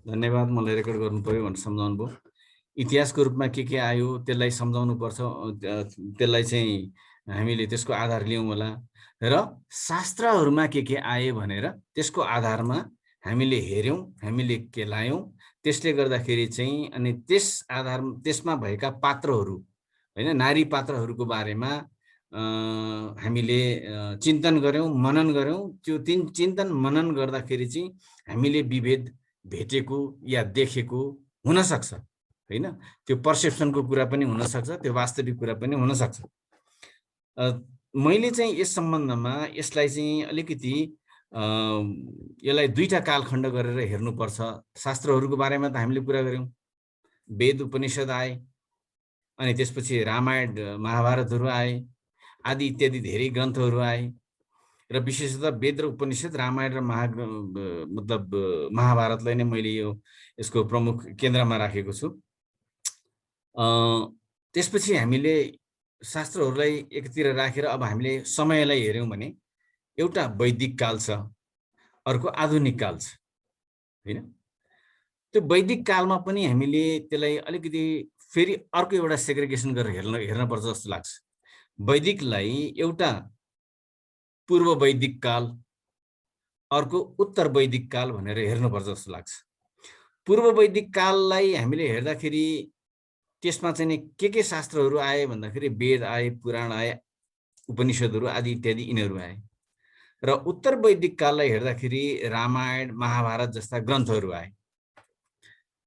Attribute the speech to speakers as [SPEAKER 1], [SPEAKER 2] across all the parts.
[SPEAKER 1] धन्यवाद। मलाई रेकर्ड गर्नु पर्यो भनेर सम्झाउनु भयो। इतिहासको रूपमा के आयो त्यसलाई सम्झाउनु पर्छ, त्यसलाई चाहिँ हामीले त्यसको आधार लियौँ होला र शास्त्रहरूमा के आए भनेर त्यसको आधारमा हामीले हेर्यौँ, हामीले केलायौँ। त्यसले गर्दाखेरि चाहिँ अनि त्यस आधार त्यसमा भएका पात्रहरू हैन, नारी पात्रहरूको बारेमा हामीले चिन्तन गर्यौँ, मनन गर्यौँ। त्यो चिन्तन मनन गर्दाखेरि चाहिँ हामीले विभेद भेटेको या देखेको हुनसक्छ हैन। त्यो पर्सेप्सनको कुरा पनि हुनसक्छ, त्यो वास्तविक कुरा पनि हुनसक्छ। मैले चाहिँ यस सम्बन्धमा यसलाई चाहिँ अलिकति यसलाई दुईटा कालखण्ड गरेर हेर्नुपर्छ। शास्त्रहरूको बारेमा त हामीले कुरा गर्यौँ, वेद उपनिषद आए, अनि त्यसपछि रामायण महाभारतहरू आए, आदि इत्यादि धेरै ग्रन्थहरू आए र विशेषतः वेद र उपनिषद, रामायण र मतलब महाभारतलाई नै मैले यसको प्रमुख केन्द्रमा राखेको छु। त्यसपछि हामीले शास्त्रहरूलाई एकतिर राखेर अब हामीले समयलाई हेर्यौँ भने एउटा वैदिक काल छ, अर्को आधुनिक काल छ हैन। त्यो वैदिक कालमा पनि हामीले त्यसलाई अलिकति फेरि अर्को एउटा सेग्रिगेसन गरेर हेर्न पर्छ जस्तो लाग्छ। वैदिकलाई एउटा पूर्व वैदिक काल, अर्को उत्तर वैदिक काल भनेर हेर्नुपर्छ जस्तो लाग्छ। पूर्व वैदिक काललाई हामीले हेर्दाखेरि त्यसमा चाहिँ के शास्त्रहरू आए भन्दाखेरि वेद आए, पुराण आए, उपनिषदहरू आदि इत्यादि यिनीहरू आए। र उत्तर वैदिक काललाई हेर्दाखेरि रामायण महाभारत जस्ता ग्रन्थहरू आए।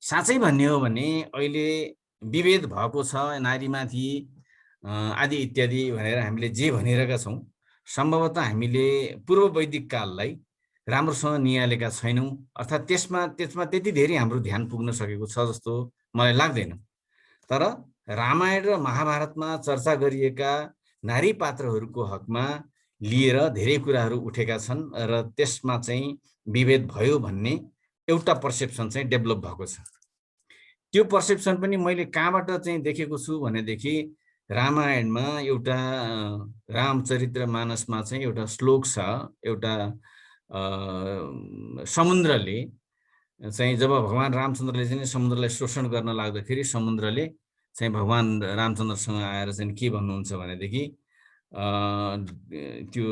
[SPEAKER 1] साँच्चै भन्ने हो भने अहिले विभेद भएको छ नारीमाथि आदि इत्यादि भनेर हामीले जे भनिरहेका छौँ, सम्भवतः हामीले पूर्व वैदिक काललाई राम्रोसँग निहालेका छैनौँ, अर्थात् त्यसमा त्यति धेरै हाम्रो ध्यान पुग्न सकेको छ जस्तो मलाई लाग्दैन। तर रामायण र महाभारतमा चर्चा गरिएका नारी पात्रहरूको हकमा लिएर धेरै कुराहरू उठेका छन् र त्यसमा चाहिँ विभेद भयो भन्ने एउटा पर्सेप्सन चाहिँ डेभलप भएको छ। त्यो पर्सेप्सन पनि मैले कहाँबाट चाहिँ देखेको छु भनेदेखि रामायणमा एउटा रामचरित्र मानसमा चाहिँ एउटा श्लोक छ, एउटा समुद्रले चाहिँ जब भगवान रामचन्द्रले चाहिँ समुद्रलाई शोषण गर्न लाग्दाखेरि समुद्रले चाहिँ भगवान रामचन्द्रसँग आएर चाहिँ के भन्नुहुन्छ भनेदेखि त्यो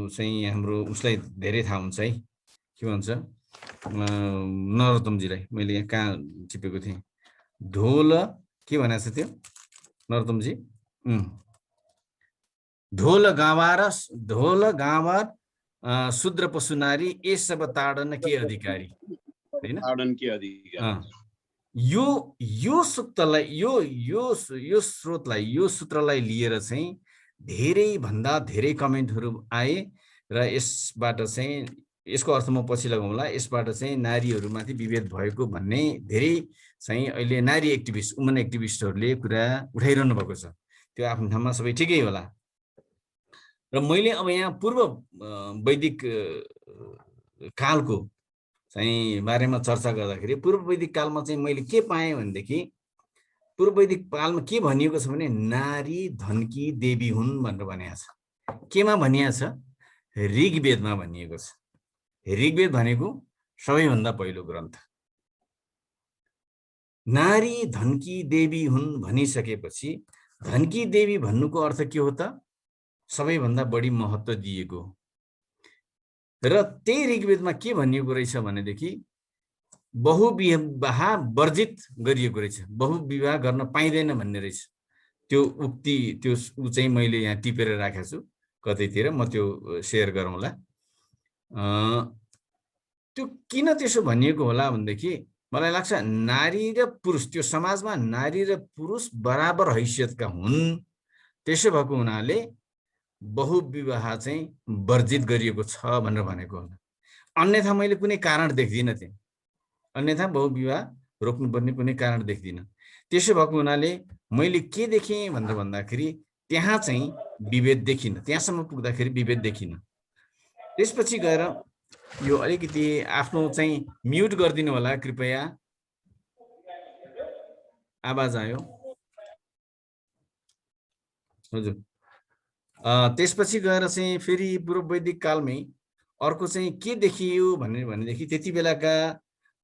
[SPEAKER 1] चाहिँ हाम्रो उसलाई धेरै थाहा हुन्छ है, के भन्छ नरोत्तमजीलाई, मैले यहाँ कहाँ चिपेको थिएँ, ढोल के भनेको छ त्यो नरोत्तमजी, ढोल गावार शूद्र पशु नारी ए सब ताडन के अधिकारी हैन। यो सूक्तलाई यो स्रोतलाई यो सूत्रलाई लिएर चाहिँ धेरै भन्दा धेरै कमेन्टहरू आए र यसबाट चाहिँ यसको अर्थ म पछि लगाउँला, यसबाट चाहिँ नारीहरूमाथि विभेद भएको भन्ने धेरै चाहिँ अहिले नारी एक्टिभिस्ट, वुमन एक्टिभिस्टहरूले कुरा उठाइरहनु भएको छ। त्यो आफ्नो ठाउँमा सबै ठिकै होला। र मैले अब यहाँ पूर्व वैदिक कालको चाहिँ बारेमा चर्चा गर्दाखेरि पूर्व वैदिक कालमा चाहिँ मैले के पाएँ भनेदेखि पूर्व वैदिक कालमा के भनिएको छ भने नारी धनकी देवी हुन् भनेर भनिएको छ। केमा भनिएको छ? ऋग्वेदमा भनिएको छ। ऋग्वेद भनेको सबैभन्दा पहिलो ग्रन्थ। नारी धनकी देवी हुन् भनिसकेपछि धनकी देवी भन्नुको अर्थ के हो त? सबैभन्दा बढी महत्त्व दिएको। र त्यही ऋग्वेदमा के भनिएको रहेछ भनेदेखि बहुविवाह वर्जित गरिएको रहेछ, बहुविवाह गर्न पाइँदैन भन्ने रहेछ। त्यो उक्ति त्यो चाहिँ मैले यहाँ टिपेर राखेको छु कतैतिर, म त्यो सेयर गरौँला। त्यो किन त्यसो भनिएको होला भनेदेखि मलाई लाग्छ नारी र पुरुष, त्यो समाजमा नारी र पुरुष बराबर हैसियतका हुन्, त्यसो भएको हुनाले बहुविवाह चाहिँ वर्जित गरिएको छ भनेर भनेको होला। अन्यथा मैले कुनै कारण देख्दिनँ त्यहाँ, अन्यथा बहुविवाह रोक्नुपर्ने कुनै कारण देख्दिनँ। त्यसो भएको हुनाले मैले के देखेँ भनेर भन्दाखेरि त्यहाँ चाहिँ विभेद देखिनँ, त्यहाँसम्म पुग्दाखेरि विभेद देखिनँ। त्यसपछि गएर यो अलिकति आफ्नो चाहिँ म्युट गरिदिनु होला कृपया, आवाज आयो हजुर। त्यसपछि गएर चाहिँ फेरि पूर्व वैदिक कालमै अर्को चाहिँ के देखियो भनेदेखि त्यति बेलाका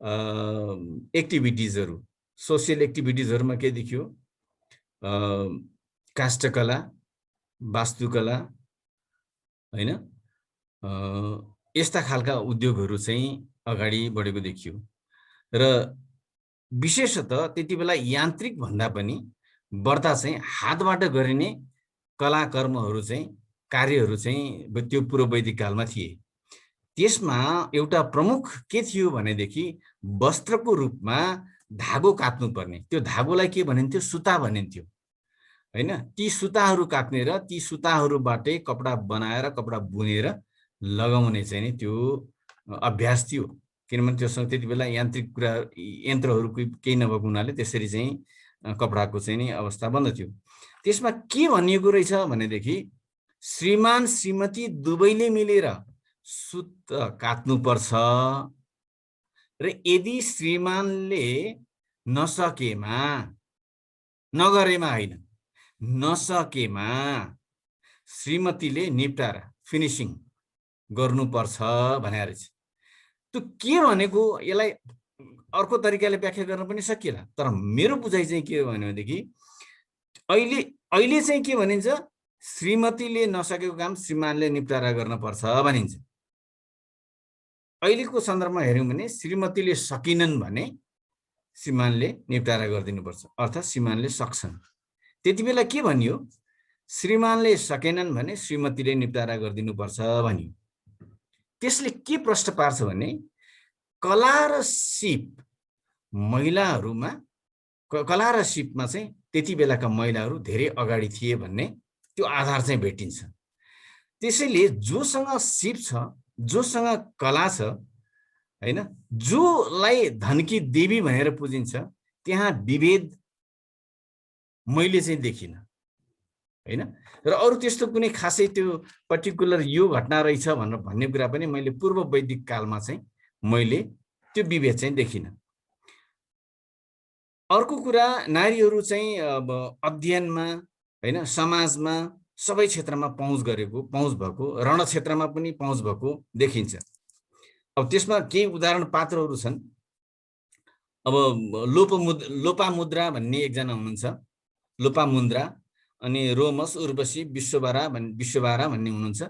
[SPEAKER 1] एक्टिभिटिजहरू, सोसियल एक्टिभिटिजहरूमा के देखियो? काष्ठकला, वास्तुकला, हैन, यस्ता खालका उद्योगहरू चाहिँ अगाडि बढेको देखियो। र विशेषतः त्यति बेला यान्त्रिक भन्दा पनि बढ्ता चाहिँ हातबाट गरिने कलाकर्महरू चाहिँ, कार्यहरू चाहिँ त्यो पूर्व वैदिक कालमा थिए। त्यसमा एउटा प्रमुख के थियो भनेदेखि वस्त्रको रूपमा धागो काट्नुपर्ने। त्यो धागोलाई के भनिन्थ्यो? सुता भनिन्थ्यो, हैन। ती सुताहरू काट्ने र ती सुताहरूबाटै कपडा बनाएर कपडा बुनेर लगाउने चाहिँ नि त्यो अभ्यास थियो। किनभने त्योसँग त्यति बेला यान्त्रिक कुरा, यन्त्रहरू केही नभएको हुनाले त्यसरी चाहिँ कपडाको चाहिँ नि अवस्था बन्दथ्यो। त्यसमा के भनिएको रहेछ भनेदेखि श्रीमान श्रीमती दुवैले मिलेर सुत काट्नुपर्छ र यदि श्रीमानले नसकेमा, नगरेमा होइन, नसकेमा श्रीमतीले निप्टारा, फिनिसिङ गर्नुपर्छ भनेर रहेछ। त्यो के भनेको, यसलाई अर्को तरिकाले व्याख्या गर्न पनि सकिएला, तर मेरो बुझाइ चाहिँ के हो भनेदेखि अहिले चाहिँ के भनिन्छ? श्रीमतीले नसकेको काम श्रीमानले निप्टारा गर्नुपर्छ भनिन्छ। अहिलेको सन्दर्भमा हेर्यौँ भने श्रीमतीले सकिनन् भने श्रीमानले निप्टारा गरिदिनुपर्छ, अर्थात् श्रीमानले सक्छन्। त्यति बेला के भनियो? श्रीमानले सकेनन् भने श्रीमतीले निप्टारा गरिदिनुपर्छ भनियो। त्यसले के प्रश्न पार्छ भने कला र सिप महिलाहरूमा, कला र सिपमा चाहिँ त्यति बेलाका महिलाहरू धेरै अगाडि थिए भन्ने त्यो आधार चाहिँ भेटिन्छ। त्यसैले जोसँग सिप छ, जोसँग कला छ, हैन, जोलाई धनकी देवी भनेर पुजिन्छ, त्यहाँ विभेद मैले चाहिँ देखिन, हैन। र अरू त्यस्तो कुनै खासै त्यो पर्टिकुलर यो घटना रहेछ भनेर भन्ने कुरा पनि मैले पूर्व वैदिक कालमा चाहिँ मैले त्यो विभेद चाहिँ देखिन। अर्को कुरा, नारीहरू चाहिँ अब अध्ययनमा, हैन, समाजमा, सबै क्षेत्रमा पहुँच भएको, रण क्षेत्रमा पनि पहुँच भएको देखिन्छ। अब त्यसमा केही उदाहरण पात्रहरू छन्। अब लोपामुद्रा भन्ने एकजना हुनुहुन्छ, लोपामुद्रा, अनि रोमस, उर्वशी, विश्वबारा भन्ने हुनुहुन्छ।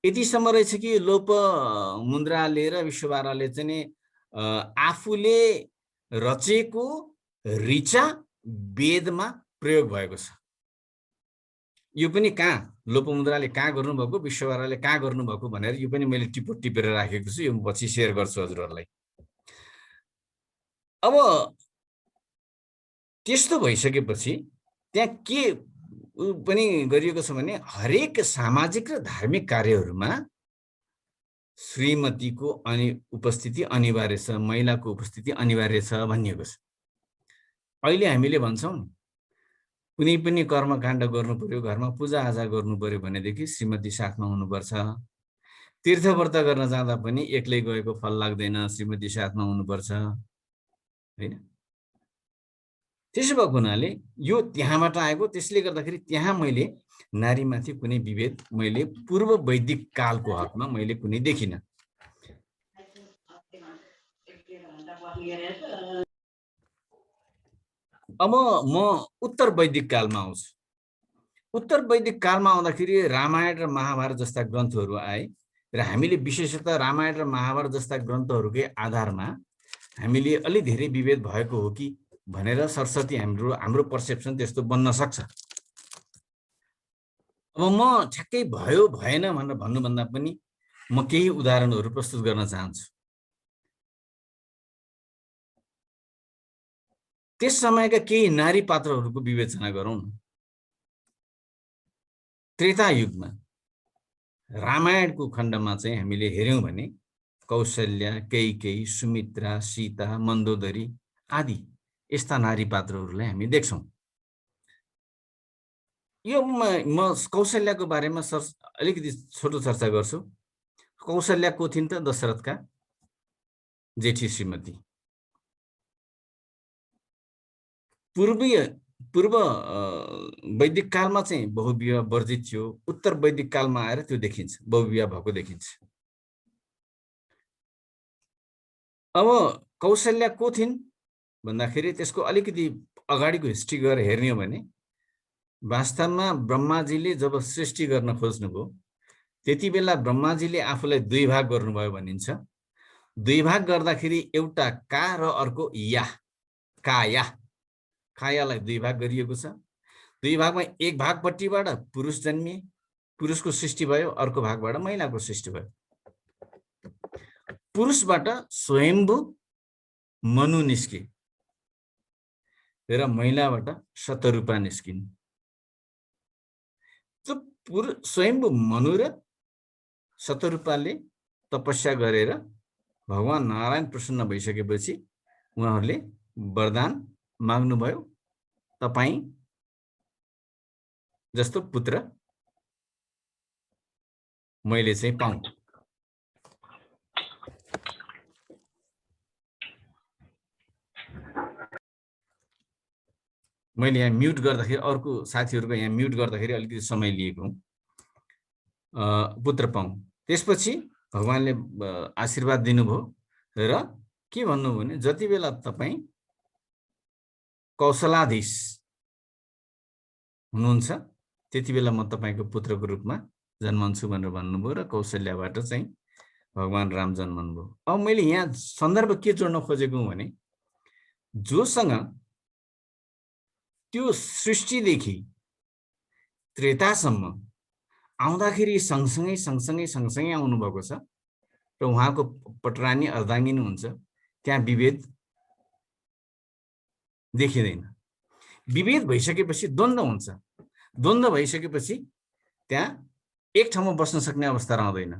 [SPEAKER 1] यतिसम्म रहेछ कि लोपमुद्राले र विश्वबाराले चाहिँ आफूले रचेको ऋचा वेदमा प्रयोग भएको छ। यो पनि कहाँ लोपमुद्राले कहाँ गर्नुभएको, विश्वबाराले कहाँ गर्नुभएको भनेर यो पनि मैले टिपेर राखेको छु। यो पछि सेयर गर्छु हजुरहरूलाई। अब त्यस्तो भइसकेपछि त्यहाँ के पनि गरिएको छ भने हरेक सामाजिक र धार्मिक कार्यहरूमा श्रीमतीको उपस्थिति अनिवार्य छ, महिलाको उपस्थिति अनिवार्य छ भनिएको छ। अहिले हामीले भन्छौँ कुनै पनि कर्मकाण्ड गर्नु पर्यो, घरमा पूजाआजा गर्नु पर्यो भनेदेखि श्रीमती साथमा हुनुपर्छ। तीर्थव्रत गर्न जाँदा पनि एक्लै गएको फल लाग्दैन, श्रीमती साथमा हुनुपर्छ, हैन। त्यसो भएको हुनाले यो त्यहाँबाट आएको। त्यसले गर्दाखेरि त्यहाँ मैले नारीमाथि कुनै विभेद मैले पूर्व वैदिक कालको हकमा मैले कुनै देखिन। अब म उत्तर वैदिक कालमा आउँछु। उत्तर वैदिक कालमा आउँदाखेरि रामायण र महाभारत जस्ता ग्रन्थहरू आए र हामीले विशेषतः रामायण र महाभारत जस्ता ग्रन्थहरूकै आधारमा हामीले अलि धेरै विभेद भएको हो कि भनेर सरस्वती हाम्रो पर्सेप्सन त्यस्तो बन्न सक्छ। अब म ठ्याक्कै भयो भएन भनेर भन्नुभन्दा पनि म केही उदाहरणहरू प्रस्तुत गर्न चाहन्छु। त्यस समयका केही नारी पात्रहरूको विवेचना गरौँ न। त्रेता युगमा रामायणको खण्डमा चाहिँ हामीले हेर्यौँ भने कौशल्या, कैकेयी, सुमित्रा, सीता, मन्दोदरी आदि यस्ता नारी पात्रहरूलाई हामी देख्छौँ। यो म कौशल्याको बारेमा अलिकति छोटो चर्चा गर्छु। कौशल्या को थिइन् त? दशरथका जेठी श्रीमती। पूर्व वैदिक कालमा चाहिँ बहुविवाह वर्जित थियो। उत्तर वैदिक कालमा आएर त्यो देखिन्छ, बहुविवाह भएको देखिन्छ। अब कौशल्या को थिइन् भन्दाखेरि त्यसको अलिकति अगाडिको हिस्ट्री गएर हेर्ने हो भने वास्तवमा ब्रह्माजीले जब सृष्टि गर्न खोज्नुभयो त्यति बेला ब्रह्माजीले आफूलाई दुई भाग गर्नुभयो भनिन्छ। दुई भाग गर्दाखेरि एउटा का र अर्को या, काया, कायालाई दुई भाग गरिएको छ। दुई भागमा एक भागपट्टिबाट पुरुष जन्मिए, पुरुषको सृष्टि भयो, अर्को भागबाट महिलाको सृष्टि भयो। पुरुषबाट स्वयम्भू मनु निस्के र महिलाबाट शतरूपा निस्किन्। स्वयम्भू मनु र शतरूपाले तपस्या गरेर भगवान नारायण प्रसन्न भइसकेपछि उहाँहरूले वरदान माग्नुभयो, तपाई जस्तो पुत्र मैले चाहिँ पाऊँ। मैले यहाँ म्युट गर्दाखेरि अर्को साथीहरूको यहाँ म्युट गर्दाखेरि अलिकति समय लिएको हुँ। पुत्र पाऊँ। त्यसपछि भगवानले आशीर्वाद दिनुभयो र के भन्नुभयो भने जति बेला तपाई कौशलाधीश हुनुहुन्छ त्यति बेला म तपाईको पुत्रको रूपमा जन्मन्छु भनेर भन्नुभयो र कौशल्याबाट चाहिँ भगवान राम जन्मनुभयो। अब मैले यहाँ सन्दर्भ के जोड्न खोजेको हुँ भने जोसँग त्यो सृष्टिदेखि त्रेतासम्म आउँदाखेरि सँगसँगै आउनुभएको छ र उहाँको पटरानी अर्धाङ्गिनी हुन्छ, त्यहाँ विभेद देखिँदैन। विभेद भइसकेपछि द्वन्द्व हुन्छ। द्वन्द्व भइसकेपछि त्यहाँ एक ठाउँमा बस्न सक्ने अवस्था रहँदैन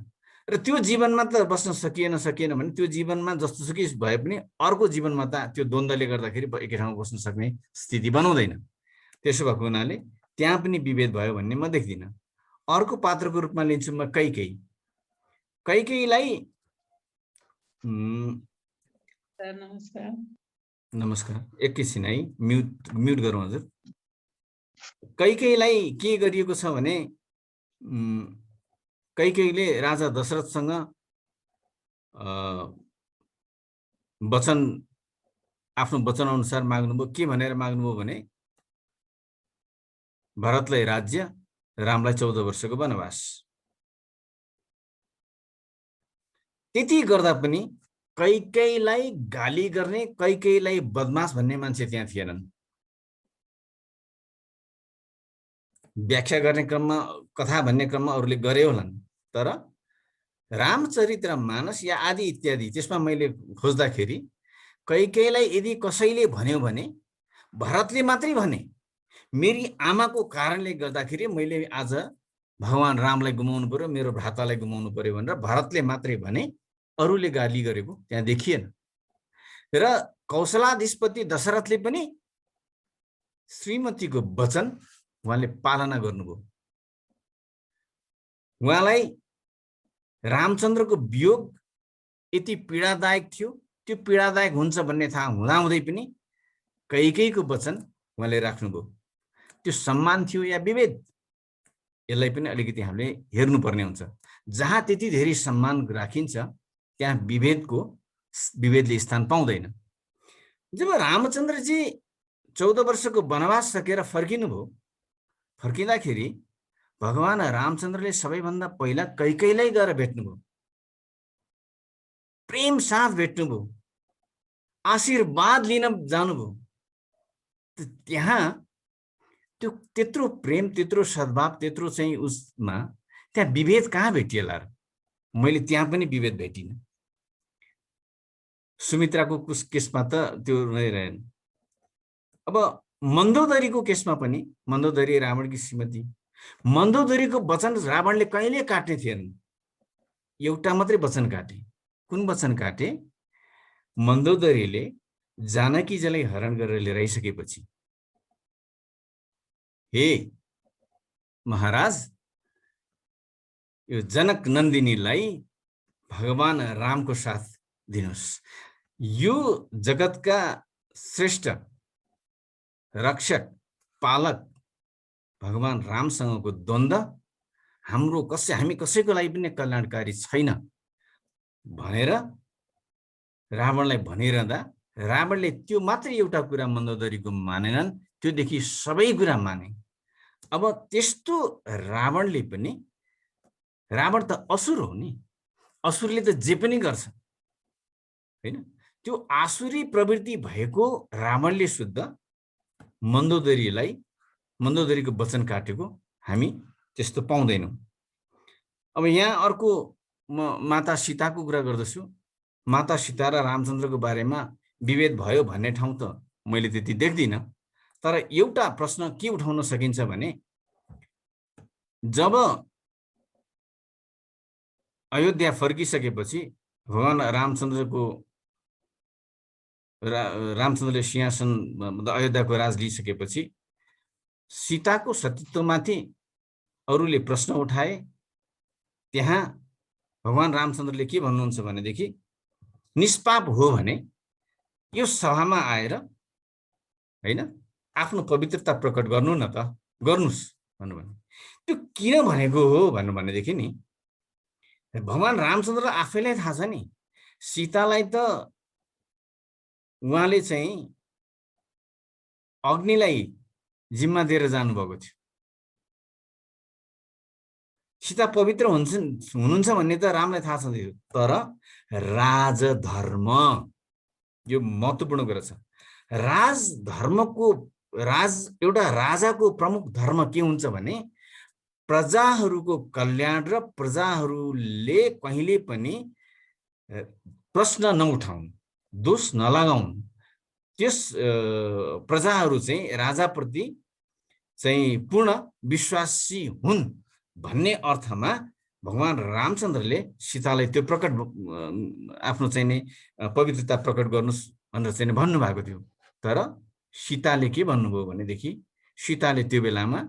[SPEAKER 1] र त्यो जीवनमा त बस्न सकिएन भने त्यो जीवनमा जस्तोसुकै भए पनि अर्को जीवनमा त त्यो द्वन्द्वले गर्दाखेरि एकै ठाउँमा बस्न सक्ने स्थिति बनाउँदैन। त्यसो भएको हुनाले त्यहाँ पनि विभेद भयो भन्ने म देख्दिनँ। अर्को पात्रको रूपमा लिन्छु म कैकेयी। कैकेयीलाई नमस्कार, एकैछिन है, म्युट गरौँ हजुर। कैकेयीलाई के गरिएको छ भने कैकेयीले राजा दशरथसँग वचन, आफ्नो वचन अनुसार माग्नुभयो। के भनेर माग्नुभयो भने भरतलाई राज्य, रामलाई 14 वर्षको वनवास। त्यति गर्दा पनि कैकेयीलाई गाली गर्ने, कैकेयीलाई बदमास भन्ने मान्छे त्यहाँ थिएनन्। व्याख्या गर्ने क्रममा, कथा भन्ने क्रममा अरूले गरे होलान्, तर रामचरित्र मानस या आदि इत्यादि त्यसमा मैले खोज्दाखेरि कैकेयीलाई यदि कसैले भन्यो भने भरतले मात्रै भने, मेरी आमाको कारणले गर्दाखेरि मैले आज भगवान रामलाई गुमाउनु पर्यो, मेरो भ्रातालाई गुमाउनु पर्यो भनेर भरतले मात्रै भने, अरूले गाली गरेको त्यहाँ देखिएन। र कौशलाधिपति दशरथले पनि श्रीमतीको वचन उहाँले पालना गर्नुभयो। उहाँलाई रामचन्द्रको वियोग यति पीडादायक थियो, त्यो पीडादायक हुन्छ भन्ने थाहा हुँदाहुँदै पनि कैकेयीको वचन उहाँले राख्नुभयो। त्यो सम्मान थियो या विभेद, यसलाई पनि अलिकति हामीले हेर्नुपर्ने हुन्छ। जहाँ त्यति धेरै सम्मान राखिन्छ त्यहाँ विभेदले स्थान पाउँदैन। जब रामचन्द्रजी 14 वर्षको वनवास सकेर फर्किनुभयो, फर्किँदाखेरि भगवान रामचन्द्रले सबैभन्दा पहिला कैकेयीलाई गएर भेट्नुभयो, प्रेम साथ भेट्नुभयो, आशीर्वाद लिन जानुभयो। त्यहाँ त्यो त्यत्रो प्रेम, त्यत्रो सद्भाव, त्यत्रो चाहिँ उसमा त्यहाँ विभेद कहाँ भेटिएला र? मैले त्यहाँ पनि विभेद भेटिनँ। सुमित्राको केसमा त त्यो रहेन। अब मन्दोदरीको केसमा पनि, मन्दोदरी रावणकी श्रीमती, मन्दोदरीको वचन रावणले कहिले काट्ने थिएन। एउटा मात्रै वचन काटे। कुन वचन काटे? मन्दोदरीले जानकीजीलाई हरण गरेर लिएर आइसकेपछि, हे महाराज, यो जनक नन्दिनीलाई भगवान रामको साथ दिनुहोस्। यो जगतका श्रेष्ठ रक्षक, पालक भगवान रामसँगको द्वन्द्व हामी कसैको लागि पनि कल्याणकारी छैन भनेर रावणलाई भनिरहँदा रावणले त्यो मात्रै एउटा कुरा मन्दोदरीको मानेनन्, त्योदेखि सबै कुरा माने। अब त्यस्तो रावणले पनि, रावण त असुर हो नि, असुरले त जे पनि गर्छ हैन। त्यो आसुरी प्रवृत्ति भएको रावणले शुद्ध मन्दोदरीको वचन काटेको हामी त्यस्तो पाउँदैनौँ। अब यहाँ अर्को म माता सीताको कुरा गर्दछु। माता सीता र रामचन्द्रको बारेमा विभेद भयो भन्ने ठाउँ त मैले त्यति देख्दिनँ। तर एउटा प्रश्न के उठाउन सकिन्छ भने, जब अयोध्या फर्किसकेपछि भगवान रामचन्द्रले सिंहासन अयोध्याको राज लिइसकेपछि सीताको सतीत्वमाथि अरूले प्रश्न उठाए। त्यहाँ भगवान रामचन्द्रले के भन्नुहुन्छ भनेदेखि, निष्पाप हो भने यो सभामा आएर हैन आफ्नो पवित्रता प्रकट गर्नु न त, गर्नुस् भन्नुभयो। त्यो किन भनेको हो भनेदेखि नि, भगवान रामचन्द्र आफैलाई थाहा छ नि, सीतालाई त उहाँले चाहिँ अग्निलाई जिम्मा दिएर जानुभएको थियो। सीता पवित्र हुनुहुन्छ भन्ने त रामलाई थाहा छ, तर राजधर्म यो महत्त्वपूर्ण कुरा छ। एउटा राजाको प्रमुख धर्म के हुन्छ भने, प्रजाहरूको कल्याण र प्रजाहरूले कहिले पनि प्रश्न नउठाउन्, दोष नलगाउन्, त्यस प्रजाहरू चाहिँ राजाप्रति चाहिँ पूर्ण विश्वासी हुन् भन्ने अर्थमा भगवान रामचन्द्रले सीतालाई त्यो प्रकट आफ्नो चाहिँ नि पवित्रता प्रकट गर्नुस् भनेर चाहिँ भन्नुभएको थियो। तर सीताले के भन्नुभयो भनेदेखि, सीताले त्यो बेलामा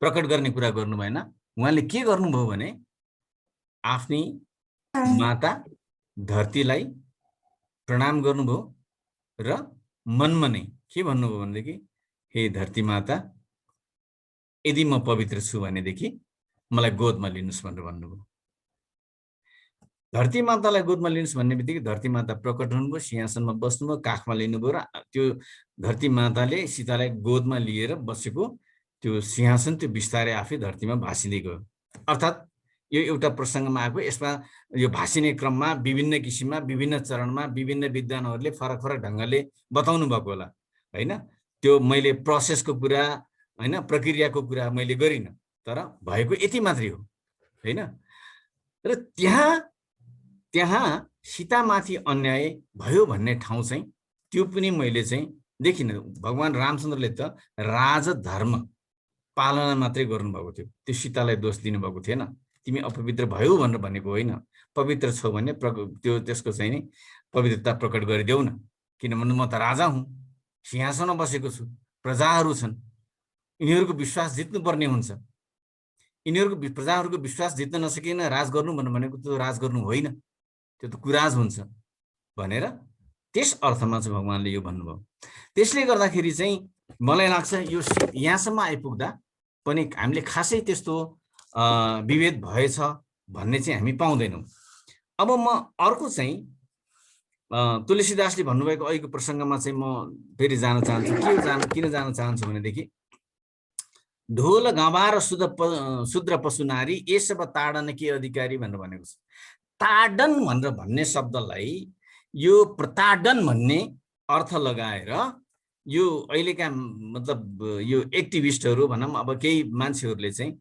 [SPEAKER 1] प्रकट गर्ने कुरा गर्नु भएन। उहाँले के गर्नुभयो भने, आफ्नी माता धरतीलाई प्रणाम गर्नुभयो र मनमा नै के भन्नुभयो भनेदेखि, हे धरती माता, यदि म पवित्र छु भनेदेखि मलाई गोदमा लिनुस् भनेर भन्नुभयो। धरती मातालाई गोदमा लिनुस् भन्ने बित्तिकै धरती माता प्रकट हुनुभयो, सिंहासनमा बस्नुभयो, काखमा लिनुभयो र त्यो धरती माताले सीतालाई गोदमा लिएर बसेको त्यो सिंहासन त्यो बिस्तारै आफै धरतीमा भासिँदै गयो। अर्थात् यो एउटा प्रसङ्गमा आएको, यसमा यो भासिने क्रममा विभिन्न किसिममा, विभिन्न चरणमा विभिन्न विद्वानहरूले फरक फरक ढङ्गले बताउनु भएको होला हैन। त्यो मैले प्रोसेसको कुरा हैन, प्रक्रियाको कुरा मैले गरिनँ, तर भएको यति मात्रै हो हैन। र त्यहाँ सीतामाथि अन्याय भयो भन्ने ठाउँ चाहिँ त्यो पनि मैले चाहिँ देखिनँ। भगवान रामचन्द्रले त राजधर्म पालना मात्रै गर्नुभएको थियो, त्यो सीतालाई दोष दिनुभएको थिएन। तिमी अपवित्र भयो भनेर भनेको होइन, पवित्र छौ भने त्यसको चाहिँ नि पवित्रता प्रकट गरिदेऊ न, किनभने म त राजा हुँ, सिंहासनमा बसेको छु, प्रजाहरू छन्, यिनीहरूको विश्वास जित्नुपर्ने हुन्छ। प्रजाहरूको विश्वास जित्न नसकिन राज गर्नु भनेको त्यो राज गर्नु होइन, त्यो त कुराज हुन्छ भनेर त्यस अर्थमा चाहिँ भगवानले यो भन्नुभयो। त्यसले गर्दाखेरि चाहिँ मलाई लाग्छ यो यहाँसम्म आइपुग्दा पनि हामीले खासै त्यस्तो विभेद भएछ भन्ने चाहिँ हामी पाउँदैनौँ। अब म अर्को चाहिँ तुलसीदासले भन्नुभएको अहिलेको प्रसङ्गमा चाहिँ म फेरि जान चाहन्छु। किन जान चाहन्छु भनेदेखि, ढोल गाँवा र शूद्र पशु नारी ये सब ताडन के अधिकारी भनेर भनेको छ। ताडन भनेर भन्ने शब्दलाई यो प्रताडन भन्ने अर्थ लगाएर यो अहिलेका मतलब यो एक्टिभिस्टहरू भनौँ, अब केही मान्छेहरूले चाहिँ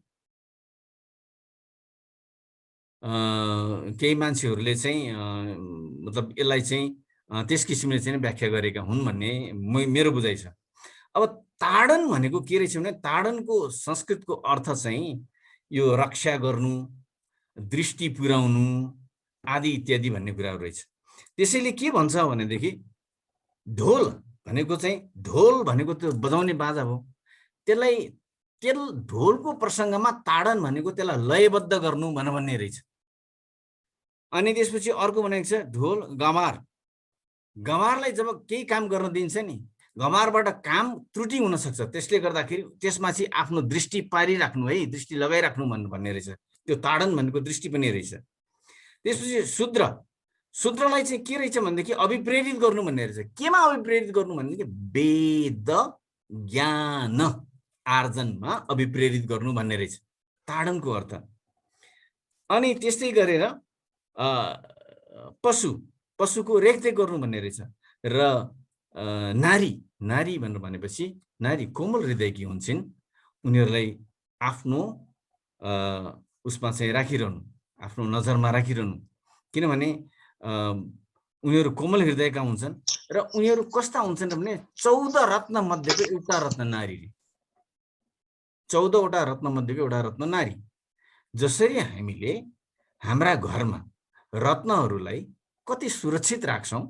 [SPEAKER 1] मतलब यसलाई चाहिँ त्यस किसिमले चाहिँ व्याख्या गरेका हुन् भन्ने मेरो बुझाइ छ। अब ताडन भनेको के रहेछ भने, ताडनको संस्कृतको अर्थ चाहिँ यो रक्षा गर्नु, दृष्टि पुर्याउनु आदि इत्यादि भन्ने कुराहरू रहेछ। त्यसैले के भन्छ भनेदेखि, ढोल भनेको त्यो बजाउने बाजा हो, ढोलको प्रसङ्गमा ताडन भनेको त्यसलाई लयबद्ध गर्नु भन्ने रहेछ। अनि त्यसपछि अर्को भनेको छ ढोल गमारलाई जब केही काम गर्न दिन्छ नि, गमारबाट काम त्रुटि हुन सक्छ, त्यसले गर्दाखेरि त्यसमा चाहिँ आफ्नो दृष्टि पारिराख्नु है, दृष्टि लगाइराख्नु भन्ने रहेछ। त्यो ताडन भनेको दृष्टि पनि रहेछ। त्यसपछि सूत्रलाई चाहिँ के रहेछ भनेदेखि अभिप्रेरित गर्नु भन्ने रहेछ। केमा अभिप्रेरित गर्नु भनेदेखि वेद ज्ञान आर्जनमा अभिप्रेरित गर्नु भन्ने रहेछ ताडनको अर्थ। अनि त्यस्तै गरेर पशुको रेखदेख गर्नु भन्ने रहेछ। र नारी भनेर भनेपछि नारी कोमल हृदयकी हुन्छन्, उनीहरूलाई आफ्नो उसमा चाहिँ राखिरहनु, आफ्नो नजरमा राखिरहनु, किनभने उनीहरू कोमल हृदयका हुन्छन् र उनीहरू कस्ता हुन्छन् भने 14 रत्न मध्येको एउटा रत्न नारी, 14 वटा रत्न मध्येको एउटा रत्न नारी। जसरी हामीले हाम्रा घरमा रत्नहरूलाई कति सुरक्षित राख्छौं,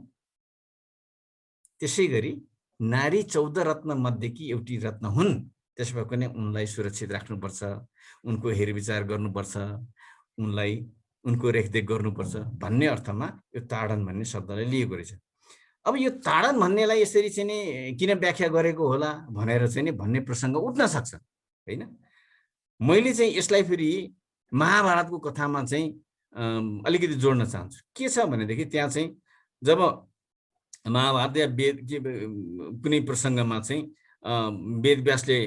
[SPEAKER 1] त्यसै गरी नारी 14 रत्न मध्येकी एउटी रत्न हुन्। त्यसो भए पनि उनलाई सुरक्षित राख्नुपर्छ, उनको हेरविचार गर्नुपर्छ, उनको रेखदेख गर्नुपर्छ भन्ने अर्थमा यो ताडन भन्ने शब्दले लिएको रहेछ। अब यो ताडन भन्नेलाई यसरी चाहिँ नि किन व्याख्या गरेको होला भनेर चाहिँ नि भन्ने प्रसङ्ग उठ्न सक्छ हैन। मैले चाहिँ यसलाई फेरि महाभारतको कथामा चाहिँ अलिकति जोड्न चाहन्छु। के छ भनेदेखि त्यहाँ चाहिँ जब महाभारत या वेद कुनै प्रसङ्गमा चाहिँ वेदव्यासले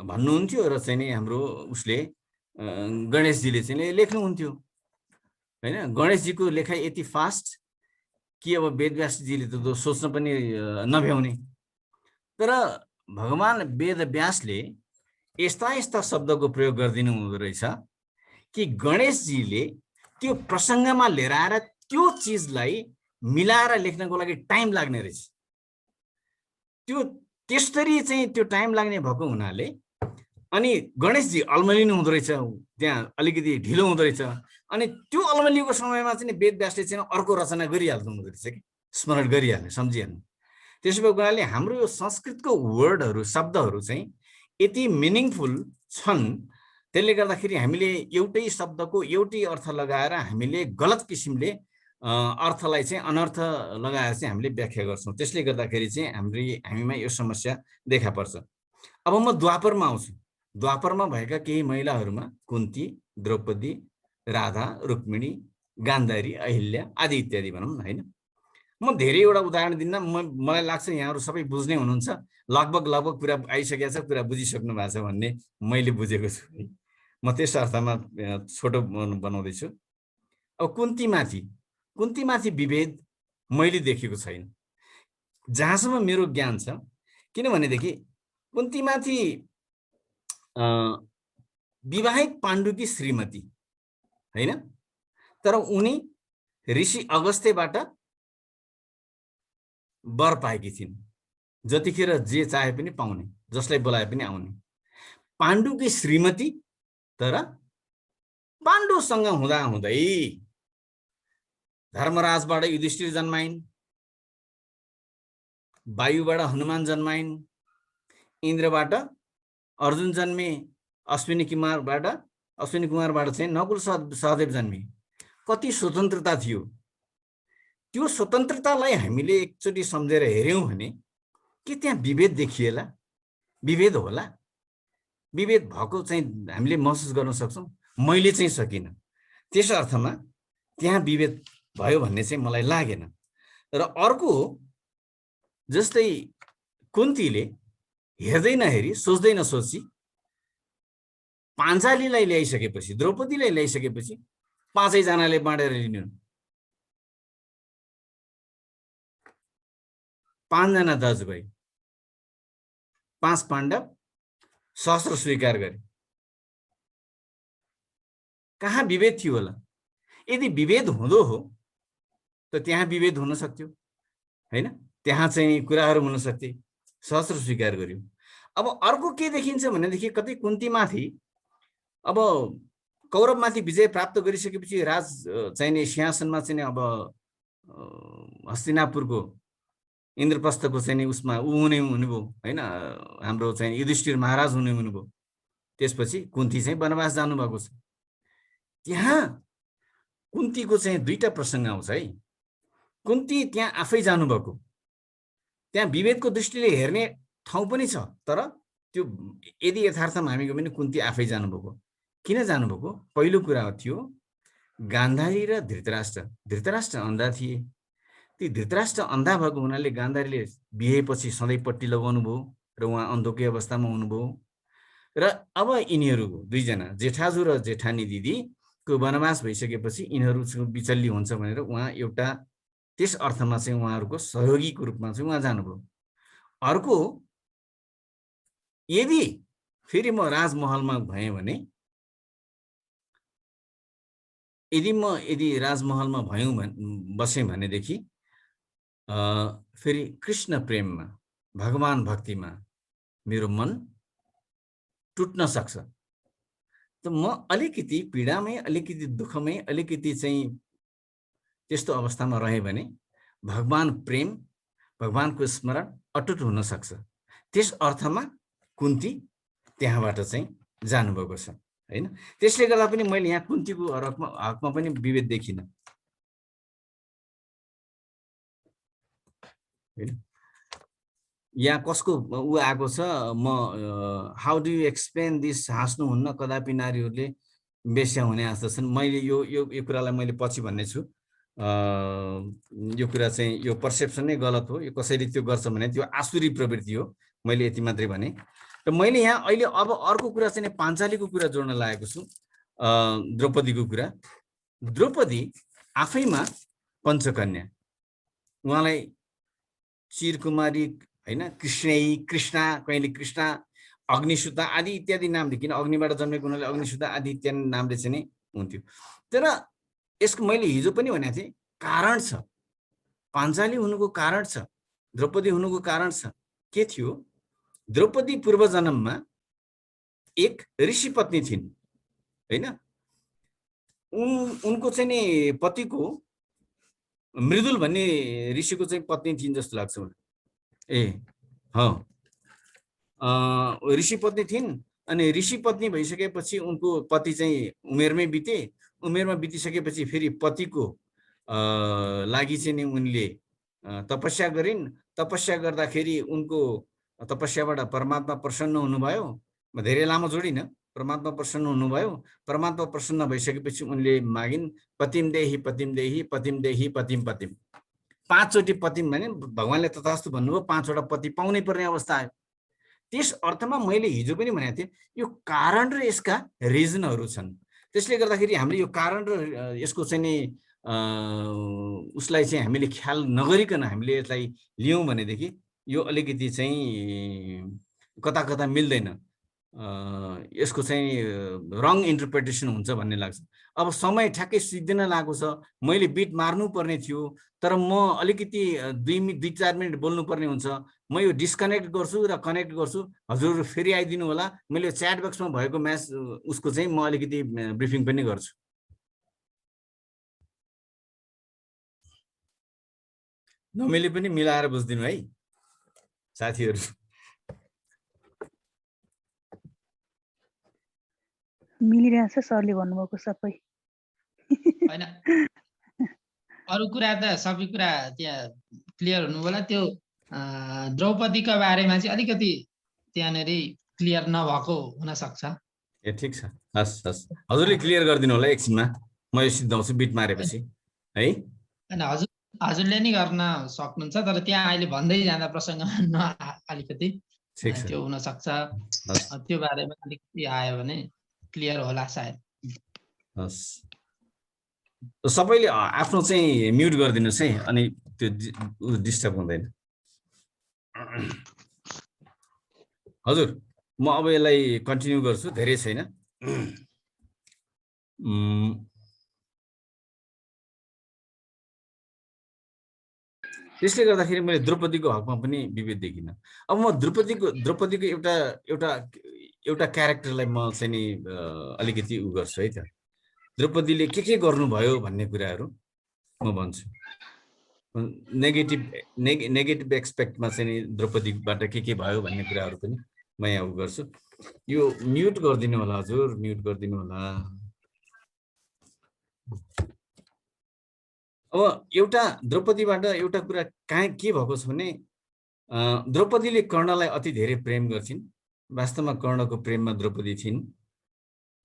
[SPEAKER 1] भन्नुहुन्थ्यो र चाहिँ नि हाम्रो उसले गणेशजीले चाहिँ लेख्नुहुन्थ्यो हैन। गणेशजीको लेखाइ यति फास्ट कि अब वेदव्यासजीले त सोच्न पनि नभ्याउने। तर भगवान वेदव्यासले यस्ता शब्दको प्रयोग गरिदिनु हुँदो रहेछ कि गणेशजीले त्यो प्रसङ्गमा लिएर आएर त्यो चिजलाई मिलाएर लेख्नको लागि टाइम लाग्ने रहेछ। त्यसरी चाहिँ त्यो टाइम लाग्ने भएको हुनाले अनि गणेशजी अल्मलिनु हुँदो रहेछ, त्यहाँ अलिकति ढिलो हुँदो रहेछ। अनि त्यो अल्मलिएको समयमा चाहिँ वेदव्यासले चाहिँ अर्को रचना गरिहाल्नु हुँदो रहेछ कि स्मरण गरिहाल्ने, सम्झिहाल्नु। त्यसो भएको हुनाले हाम्रो यो संस्कृतको वर्डहरू, शब्दहरू चाहिँ यति मिनिङफुल छन्, त्यसले गर्दाखेरि हामीले एउटै शब्दको एउटै अर्थ लगाएर हामीले गलत किसिमले अर्थलाई चाहिँ अनर्थ लगाएर चाहिँ हामीले व्याख्या गर्छौँ। त्यसले गर्दाखेरि चाहिँ हामीमा यो समस्या देखा पर्छ। अब म द्वापरमा आउँछु। द्वापरमा भएका केही महिलाहरूमा कुन्ती, द्रौपदी, राधा, रुक्मिणी, गान्धारी, अहिल्या आदि इत्यादि भनौँ न हैन। म धेरैवटा उदाहरण दिन्न, मलाई लाग्छ यहाँहरू सबै बुझ्ने हुनुहुन्छ, लगभग कुरा आइसकेको छ, कुरा बुझिसक्नु भएको छ भन्ने मैले बुझेको छु है। म त्यस अर्थमा छोटो बनाउँदैछु। अब कुन्तीमाथि विभेद मैले देखेको छैन जहाँसम्म मेरो ज्ञान छ। किनभनेदेखि कुन्तीमाथि विवाहित पाण्डुकी श्रीमती हैन, तर उनी ऋषि अगस्त्यबाट वर पाएकी थिइन्। जतिखेर जे चाहे पनि पाउने, जसलाई बोलाए पनि आउने। पाण्डुकी श्रीमती, तर पाण्डुसँग हुँदै धर्मराजबाट युधिष्ठिर जन्माइन्, वायुबाट हनुमान जन्माइन्, इन्द्रबाट अर्जुन जन्मे, अश्विनी कुमारबाट चाहिँ नकुल सहदेव जन्मे। कति स्वतन्त्रता थियो। त्यो स्वतन्त्रतालाई हामीले एकचोटि सम्झेर हेर्यौं भने के त्यहाँ विभेद देखिएला? विभेद होला? विभेद भएको चाहिँ हामीले महसुस गर्न सक्छौं। मैले चाहिँ सकिनँ। त्यस अर्थमा त्यहाँ विभेद भयो भन्ने चाहिँ मलाई लागेन। र अर्को जस्तै कुन्तीले हेर्दै नहेरी, सोच्दै नसोची पाञ्चालीलाई ल्याइसकेपछि, द्रौपदीलाई ल्याइसकेपछि पाँचैजनाले बाँडेर लिनु। 5 जना दाजुभाइ, 5 पाण्डव, शस्त्र स्वीकार गरे। कहाँ विभेद थियो होला? यदि विभेद हुँदो हो त त्यहाँ विभेद हुन सक्थ्यो हैन, त्यहाँ चाहिँ कुराहरू हुन सक्थे। शस्त्र स्वीकार गर्यो। अब अर्को के देखिन्छ भनेदेखि कतै कुन्तीमाथि अब कौरवमाथि विजय प्राप्त गरिसकेपछि राज चाहिने सिंहासनमा चाहिँ अब हस्तिनापुरको इन्द्रप्रस्थको चाहिँ उसमा हुने हुनुभयो हैन, हाम्रो चाहिँ युधिष्ठिर महाराज हुने हुनुभयो। त्यसपछि कुन्ती चाहिँ वनवास जानुभएको छ। त्यहाँ कुन्तीको चाहिँ दुईटा प्रसङ्ग आउँछ है। कुन्ती त्यहाँ आफै जानुभएको, त्यहाँ विभेदको दृष्टिले हेर्ने ठाउँ पनि छ, तर त्यो यदि यथार्थमा हामी गयो भने कुन्ती आफै जानुभएको। किन जानुभएको? पहिलो कुरा थियो गान्धारी र धृतराष्ट्र अन्धा थिए। ती धृतराष्ट्र अन्धा भएको हुनाले गान्धारीले बिहेपछि सधैँ पट्टी लगाउनु भयो र उहाँ अन्धोकै अवस्थामा हुनुभयो। र अब यिनीहरू दुईजना जेठाजु र जेठानी दिदीको वनवास भइसकेपछि यिनीहरू बिचल्ली हुन्छ भनेर उहाँ एउटा त्यस अर्थमा चाहिँ उहाँहरूको सहयोगीको रूपमा चाहिँ उहाँ जानुभयो। अर्को, यदि फेरि म राजमहलमा भएँ भने, यदि राजमहलमा बसेँ भनेदेखि फेरि कृष्ण प्रेममा, भगवान भक्तिमा मेरो मन टुट्न सक्छ। त म अलिकति पीडामै, अलिकति दुःखमै, अलिकति चाहिँ त्यस्तो अवस्थामा रहे भने भगवान प्रेम, भगवानको स्मरण अटुट हुन सक्छ। त्यस अर्थमा कुन्ती त्यहाँबाट चाहिँ जानुभएको छ हैन। त्यसले गर्दा पनि मैले यहाँ कुन्तीको हकमा पनि विभेद देखिनँ हैन। यहाँ कसको ऊ आएको छ, म how do you explain this, हाँस्नुहुन्न कदापि नारीहरूले बेस्या हुने जस्तो छन्। मैले यो कुरालाई मैले पछि भन्ने छु। यो कुरा चाहिँ यो पर्सेप्सन नै गलत हो। यो कसैले त्यो गर्छ भने त्यो आसुरी प्रवृत्ति हो। मैले यति मात्रै भने। र मैले यहाँ अहिले अब अर्को कुरा चाहिँ पाञ्चालीको कुरा जोड्न लागेको छु, द्रौपदीको कुरा। द्रौपदी आफैमा पञ्चकन्या, उहाँलाई चिरकुमारी हैन, कृष्णा, कहिले कृष्णा, अग्निसुता आदि इत्यादि नामले, किन अग्निबाट जन्मेको हुनाले अग्निसुता आदि इत्यादि नामले चाहिँ नै हुन्थ्यो। तर यसको मैले हिजो पनि भनेको थिएँ, कारण छ। पाञ्चाली हुनुको कारण छ, द्रौपदी हुनुको कारण छ। के थियो? द्रौपदी पूर्व जन्ममा एक ऋषि पत्नी थिइन् हैन। उनको चाहिँ नि पतिको मृदुल भन्ने ऋषिको चाहिँ पत्नी थिइन् जस्तो लाग्छ मलाई। ऋषि पत्नी थिइन्। अनि ऋषि पत्नी भइसकेपछि उनको पति चाहिँ उमेरमै बिते। उमेरमा बितिसकेपछि फेरि पतिको लागि चाहिँ नि उनले तपस्या गरिन्। तपस्या गर्दाखेरि उनको तपस्याबाट परमात्मा प्रसन्न हुनुभयो। म धेरै लामो जोडिनँ। परमात्मा प्रसन्न हुनुभयो। परमात्मा प्रसन्न भइसकेपछि उनले मागिन्, पतिम देहि पतिम देहि पतिम देहि पतिम पतिम। 5 चोटि पतिम भने भगवानले तथास्तु भन्नुभयो, 5 वटा पति पाउनै पर्ने अवस्था आयो। त्यस अर्थमा मैले हिजो पनि भनेको थिएँ, यो कारण र यसका रिजनहरू छन्। त्यसले गर्दाखेरि हामीले यो कारण र यसको चाहिँ नि उसलाई चाहिँ हामीले ख्याल नगरिकन हामीले यसलाई लियौँ भनेदेखि यो अलिकति चाहिँ कता कता मिल्दैन। यसको चाहिँ रङ इन्टरप्रिटेसन हुन्छ भन्ने लाग्छ। अब समय ठ्याक्कै सिद्धिन लागेको छ। मैले बिट मार्नु पर्ने थियो, तर म अलिकति 2-4 मिनट बोल्नु पर्ने हुन्छ। म यो डिस्कनेक्ट गर्छु र कनेक्ट गर्छु। हजुर फेरि आइदिनु होला। मैले च्याट बक्समा भएको उसको चाहिँ म अलिकति ब्रिफिङ पनि गर्छु। नमिले पनि मिलाएर बुझ्दिनु है साथीहरू।
[SPEAKER 2] मिलिरहेछ सरले भन्नुभएको सबै
[SPEAKER 3] हैन। अरु कुरा त सबै कुरा त्यहाँ क्लियर हुनु होला। त्यो द्रौपदीको बारेमा चाहिँ अलिकति त्यहाँनेरि क्लियर नभएको हुन सक्छ।
[SPEAKER 1] ए ठीक छ, हस् हस्, हजुरले क्लियर गरिदिनु होला एकछिनमा। म यो सिद्धाउँछु बिट मारेपछि है।
[SPEAKER 3] हैन, हजुरले नि गर्न सक्नुहुन्छ, तर त्यहाँ अहिले भन्दै जाँदा प्रसङ्गमा अलिकति त्यो हुन सक्छ। त्यो बारेमा अलिकति आयो भने क्लियर होला सायद।
[SPEAKER 1] हस्, सबैले आफ्नो चाहिँ म्युट गरिदिनुस् है, अनि त्यो डिस्टर्ब हुँदैन। हजुर, म अब यसलाई कन्टिन्यू गर्छु, धेरै छैन। त्यसले गर्दाखेरि मैले द्रौपदीको हकमा पनि विभेद देखिनँ। अब म द्रौपदीको एउटा क्यारेक्टरलाई म चाहिँ नि अलिकति उ गर्छु है त। द्रौपदीले के गर्नुभयो भन्ने कुराहरू म भन्छु। नेगेटिभ एक्सपेक्टमा चाहिँ नि द्रौपदीबाट के भयो भन्ने कुराहरू पनि म यहाँ उ गर्छु। यो म्युट गरिदिनु होला हजुर, म्युट गरिदिनु होला। अब एउटा द्रौपदीबाट एउटा कुरा कहाँ के भएको छ भने, द्रौपदीले कर्णलाई अति धेरै प्रेम गर्छिन्। वास्तवमा कर्णको प्रेममा द्रौपदी थिइन्।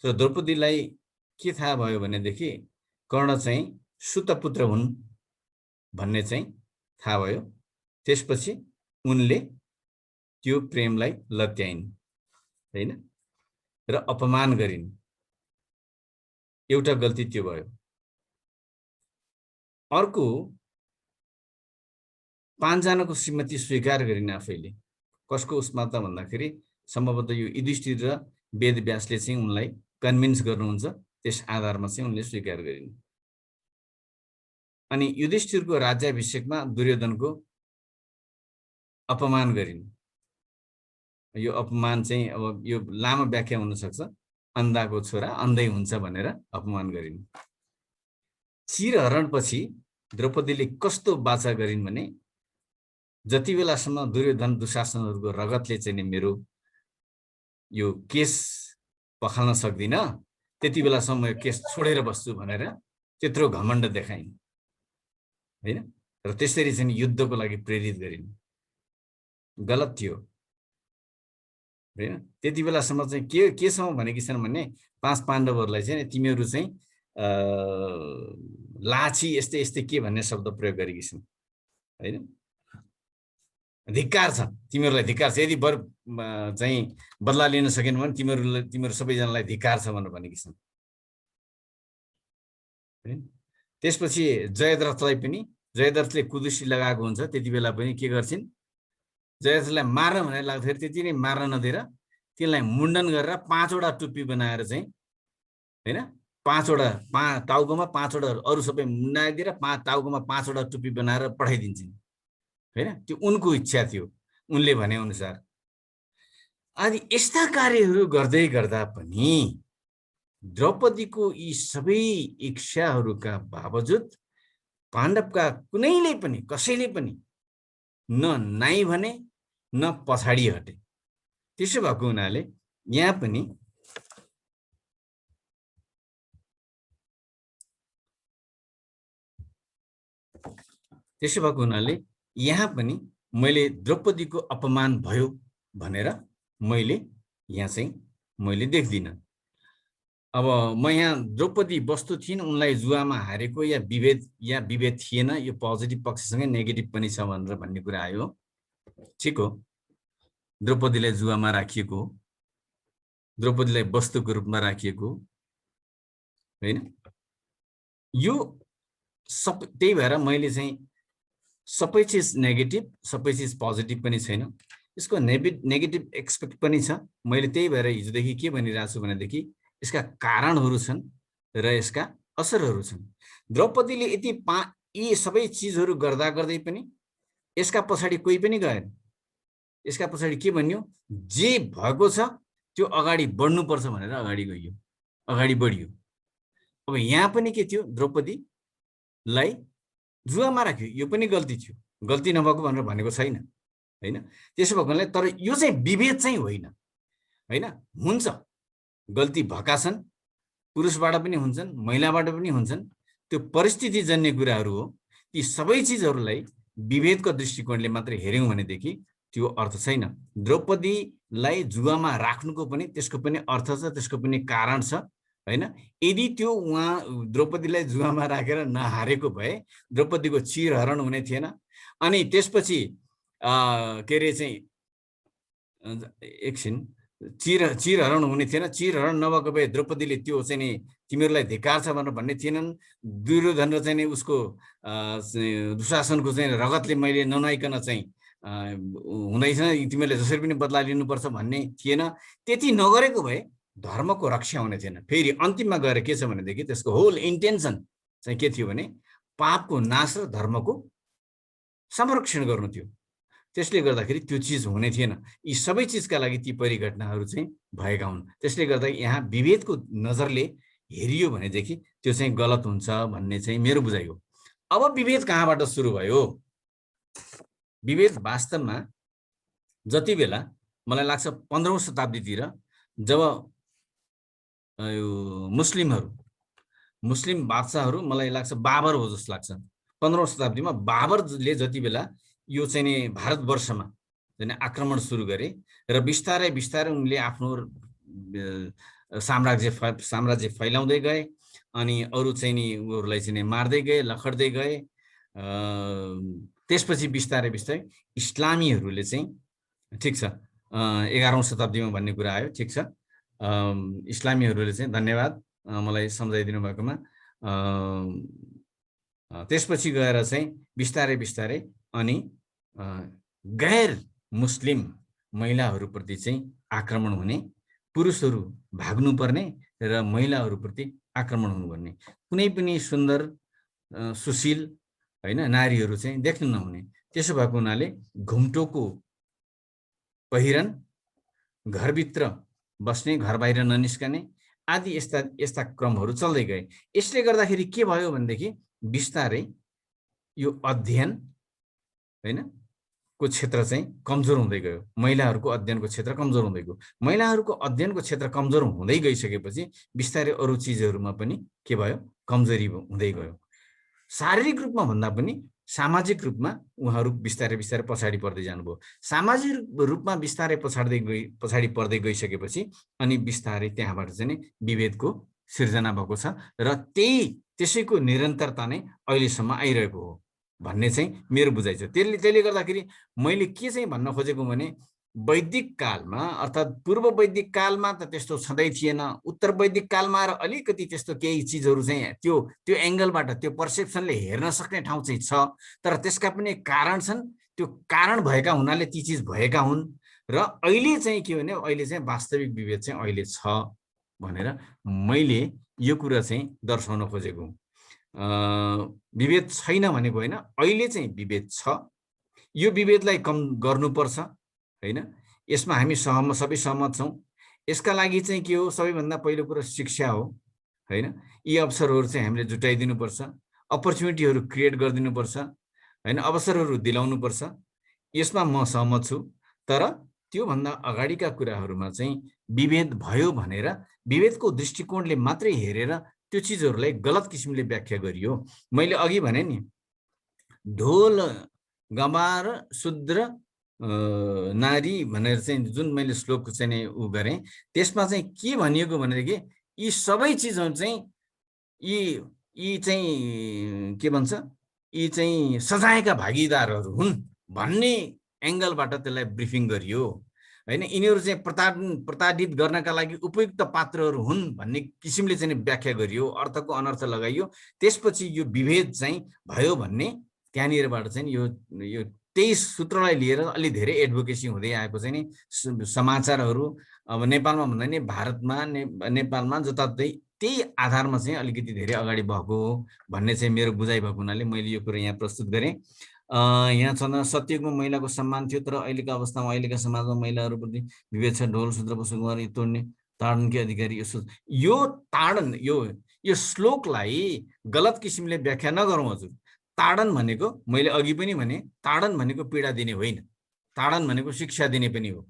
[SPEAKER 1] तर द्रौपदीलाई के थाहा भयो भनेदेखि कर्ण चाहिँ सुतपुत्र हुन् भन्ने चाहिँ थाहा भयो। त्यसपछि उनले त्यो प्रेमलाई लत्याइन् हैन र अपमान गरिन्। एउटा गल्ती त्यो भयो। अर्को 5 जनाको श्रीमती स्वीकार गरिन् आफैले। कसको उसमा त भन्दाखेरि सम्भवतः यो युधिष्ठिर र वेदव्यासले चाहिँ उनलाई कन्भिन्स गर्नुहुन्छ, त्यस आधारमा चाहिँ उनले स्वीकार गरिन्। अनि युधिष्ठिरको राज्याभिषेकमा दुर्योधनको अपमान गरिन्। यो अपमान चाहिँ अब यो लामो व्याख्या हुन सक्छ। अन्धाको छोरा अन्धै हुन्छ भनेर अपमान गरिन्। चिरहरणपछि द्रौपदीले कस्तो बाचा गरिन् भने जति बेलासम्म दुर्योधन दुशासनहरूको रगतले चाहिँ मेरो यो केस पखाल्न सक्दिन त्यति बेलासम्म यो केस छोडेर बस्छु भनेर त्यत्रो घमण्ड देखाइन् हैन र त्यसरी चाहिँ युद्धको लागि प्रेरित गरिन्। गलत थियो हैन। त्यति बेलासम्म चाहिँ केसम्म भनेकी छन् भने 5 पाण्डवहरूलाई चाहिँ तिमीहरू चाहिँ लाछी यस्तै यस्तै के भन्ने शब्द प्रयोग गरेकी छन् हैन। धिक्कार छ तिमीहरूलाई, धिक्कार छ। यदि चाहिँ बदला लिन सकेन भने तिमीहरू सबैजनालाई धिक्कार छ भनेर भनेकी छन्। त्यसपछि जयद्रथलाई पनि जयद्रथले कुदुसी लगाएको हुन्छ, त्यति बेला पनि के गर्छिन्, जयद्रथलाई मार्न भनेर लाग्दाखेरि त्यति नै मार्न नदिएर तिनलाई मुण्डन गरेर 5 वटा टुप्पी बनाएर चाहिँ हैन 5 वटा टाउकोमा 5 वटा अरू सबै मुण्डाइदिएर टाउकोमा 5 वटा टुप्पी बनाएर पठाइदिन्छन् हैन। त्यो उनको इच्छा थियो, उनले भने अनुसार। अनि यस्ता कार्यहरू गर्दै गर्दा पनि द्रौपदीको यी सबै इच्छाहरूका बावजुद पाण्डवका कुनैले पनि कसैले पनि न नाइ भने न पछाडि हटे। त्यसो भएको हुनाले यहाँ पनि मैले द्रौपदीको अपमान भयो भनेर मैले देख्दिनँ। अब म यहाँ द्रौपदी वस्तु थिइन्, उनलाई जुवामा हारेको या विभेद थिएन, यो पोजिटिभ पक्षसँगै नेगेटिभ पनि छ भनेर भन्ने कुरा आयो। ठिक हो, द्रौपदीलाई जुवामा राखिएको, द्रौपदीलाई वस्तुको रूपमा राखिएको हैन। यो सब त्यही भएर मैले चाहिँ सबै चिज नेगेटिभ सबै चिज पोजिटिभ पनि छैन, यसको नेगेटिभ एक्सपेक्ट पनि छ। मैले त्यही भएर हिजोदेखि के भनिरहेको छु भनेदेखि यसका कारणहरू छन् र यसका असरहरू छन्। द्रौपदीले यी सबै चिजहरू गर्दा गर्दै पनि यसका पछाडि कोही पनि गएन। यसका पछाडि के भन्यो, जे भएको छ त्यो अगाडि बढ्नुपर्छ भनेर अगाडि बढियो। अब यहाँ पनि के थियो, द्रौपदीलाई जुवामा राख्यो, यो पनि गल्ती थियो, गल्ती नभएको भनेर भनेको छैन हैन। त्यसो भएकोले तर यो चाहिँ विभेद चाहिँ होइन हैन। हुन्छ गल्ती भएका छन्, पुरुषबाट पनि हुन्छन् महिलाबाट पनि हुन्छन्, त्यो परिस्थितिजन्य कुराहरू हो। ती सबै चिजहरूलाई विभेदको दृष्टिकोणले मात्र हेर्यौँ भनेदेखि त्यो अर्थ छैन। द्रौपदीलाई जुवामा राख्नुको पनि त्यसको पनि अर्थ छ, त्यसको पनि कारण छ हैन। यदि त्यो उहाँ द्रौपदीलाई जुवामा राखेर नहारेको भए द्रौपदीको चिरहरण हुने थिएन। अनि त्यसपछि के अरे चाहिँ एकछिन चिरहरण हुने थिएन। चिरहरण नभएको भए द्रौपदीले त्यो चाहिँ नि तिमीहरूलाई धिक्कार छ भनेर भन्ने थिएनन्। दुर्योधन र चाहिँ उसको दुशासनको चाहिँ रगतले मैले ननुहाइकन चाहिँ हुँदैछ, तिमीहरूले जसरी पनि बदला लिनुपर्छ भन्ने थिएन। त्यति नगरेको भए धर्मको रक्षा हुने थिएन। फेरि अन्तिममा गएर के छ भनेदेखि त्यसको होल इन्टेन्सन चाहिँ के थियो भने पापको नाश र धर्मको संरक्षण गर्नु थियो। त्यसले गर्दाखेरि त्यो चिज हुने थिएन। यी सबै चिजका लागि ती परिघटनाहरू चाहिँ भएका हुन्। त्यसले गर्दा यहाँ विभेदको नजरले हेरियो भनेदेखि त्यो चाहिँ गलत हुन्छ भन्ने चाहिँ मेरो बुझाइ हो। अब विभेद कहाँबाट सुरु भयो? विभेद वास्तवमा जति बेला मलाई लाग्छ 15औं शताब्दीतिर जब यो मुस्लिम बादशाहहरू, मलाई लाग्छ बाबर हो जस्तो लाग्छ, 15औं शताब्दीमा बाबरले जति बेला यो चाहिँ नि भारतवर्षमा चाहिँ आक्रमण सुरु गरे र बिस्तारै बिस्तारै उनले आफ्नो साम्राज्य फैलाउँदै गए अनि अरू चाहिँ नि उहरूलाई चाहिँ मार्दै गए, लखड्दै गए। त्यसपछि बिस्तारै बिस्तारै इस्लामीहरूले चाहिँ, ठिक छ, 11औं शताब्दीमा भन्ने कुरा आयो, ठिक छ, इस्लामीहरूले चाहिँ, धन्यवाद मलाई सम्झाइदिनु भएकोमा। त्यसपछि गएर चाहिँ बिस्तारै बिस्तारै अनि गैर मुस्लिम महिलाहरूप्रति चाहिँ आक्रमण हुने, पुरुषहरू भाग्नुपर्ने र महिलाहरूप्रति आक्रमण हुनुपर्ने, कुनै पनि सुन्दर सुशील हैन नारीहरू चाहिँ देख्न नहुने। त्यसो भएको हुनाले घुम्टोको पहिरन, घरभित्र बस्ने, घर बाहिर ननिस्कने आदि यस्ता यस्ता क्रमहरू चल्दै गए। यसले गर्दाखेरि के भयो भनेदेखि बिस्तारै यो अध्ययन हैन को क्षेत्र चाहिँ कमजोर हुँदै गयो। महिलाहरूको अध्ययनको क्षेत्र कमजोर हुँदै गयो। महिलाहरूको अध्ययनको क्षेत्र कमजोर हुँदै गइसकेपछि बिस्तारै अरू चिजहरूमा पनि के भयो, कमजोरी हुँदै गयो। शारीरिक रूपमा भन्दा पनि सामाजिक रूपमा उहाँहरू बिस्तारै बिस्तारै पछाडि पर्दै जानुभयो। सामाजिक रूपमा बिस्तारै पछाडि पर्दै गइसकेपछि अनि बिस्तारै त्यहाँबाट चाहिँ विभेदको सिर्जना भएको छ र त्यसैको निरन्तरता नै अहिलेसम्म आइरहेको हो भन्ने चाहिँ मेरो बुझाइ छ। त्यसले गर्दाखेरि मैले के चाहिँ भन्न खोजेको भने वैदिक कालमा अर्थात् पूर्व वैदिक कालमा त त्यस्तो छँदै थिएन, उत्तर वैदिक कालमा र अलिकति त्यस्तो केही चिजहरू चाहिँ त्यो एङ्गलबाट त्यो पर्सेप्सनले हेर्न सक्ने ठाउँ चाहिँ छ, तर त्यसका पनि कारण छन्। त्यो कारण भएका हुनाले ती चिज भएका हुन् र अहिले चाहिँ के भने अहिले चाहिँ वास्तविक विभेद चाहिँ अहिले छ भनेर मैले यो कुरा चाहिँ दर्शाउन खोजेको हुँ। विभेद छैन भनेको होइन, अहिले चाहिँ विभेद छ। यो विभेदलाई कम गर्नुपर्छ हैन, यसमा हामी सबै सहमत छौँ। यसका लागि चाहिँ के हो, सबैभन्दा पहिलो कुरा शिक्षा हो हैन। यी अवसरहरू चाहिँ हामीले जुटाइदिनुपर्छ, अपर्च्युनिटीहरू क्रिएट गरिदिनुपर्छ हैन, अवसरहरू दिलाउनुपर्छ। यसमा म सहमत छु। तर त्योभन्दा अगाडिका कुराहरूमा चाहिँ विभेद भयो भनेर विभेदको दृष्टिकोणले मात्रै हेरेर त्यो चिजहरूलाई गलत किसिमले व्याख्या गरियो। मैले अघि भने नि ढोल गवार शूद्र नारी भनेर चाहिँ जुन मैले श्लोक चाहिँ उ गरेँ, त्यसमा चाहिँ के भनिएको भनेदेखि यी सबै चिजहरू चाहिँ यी चाहिँ के भन्छ, यी चाहिँ सजायका भागीदारहरू हुन् भन्ने एङ्गलबाट त्यसलाई ब्रिफिङ गरियो हैन। यिनीहरू चाहिँ प्रताडित गर्नका लागि उपयुक्त पात्रहरू हुन् भन्ने किसिमले चाहिँ व्याख्या गरियो, अर्थको अनर्थ लगाइयो। त्यसपछि यो विभेद चाहिँ भयो भन्ने त्यहाँनिरबाट चाहिँ यो त्यही सूत्रलाई लिएर अलि धेरै एडभोकेसी हुँदै आएको चाहिँ नि समाचारहरू अब नेपालमा भन्दा नि भारतमा नेपालमा जताततै त्यही आधारमा चाहिँ अलिकति धेरै अगाडि भएको हो भन्ने चाहिँ मेरो बुझाइ भएको हुनाले मैले यो कुरा यहाँ प्रस्तुत गरेँ। यहाँ छँदा सत्ययुगमा महिलाको सम्मान थियो, तर अहिलेको अवस्थामा अहिलेका समाजमा महिलाहरूप्रति विभेद छ। ढोल सूत्र पशुकुमार तोड्ने ताडनकै अधिकारी यो ताडन यो श्लोकलाई गलत किसिमले व्याख्या नगरौँ हजुर। ताडन भनेको मैले अघि पनि भने, ताडन भनेको पीडा दिने होइन, ताडन भनेको शिक्षा दिने पनि हो,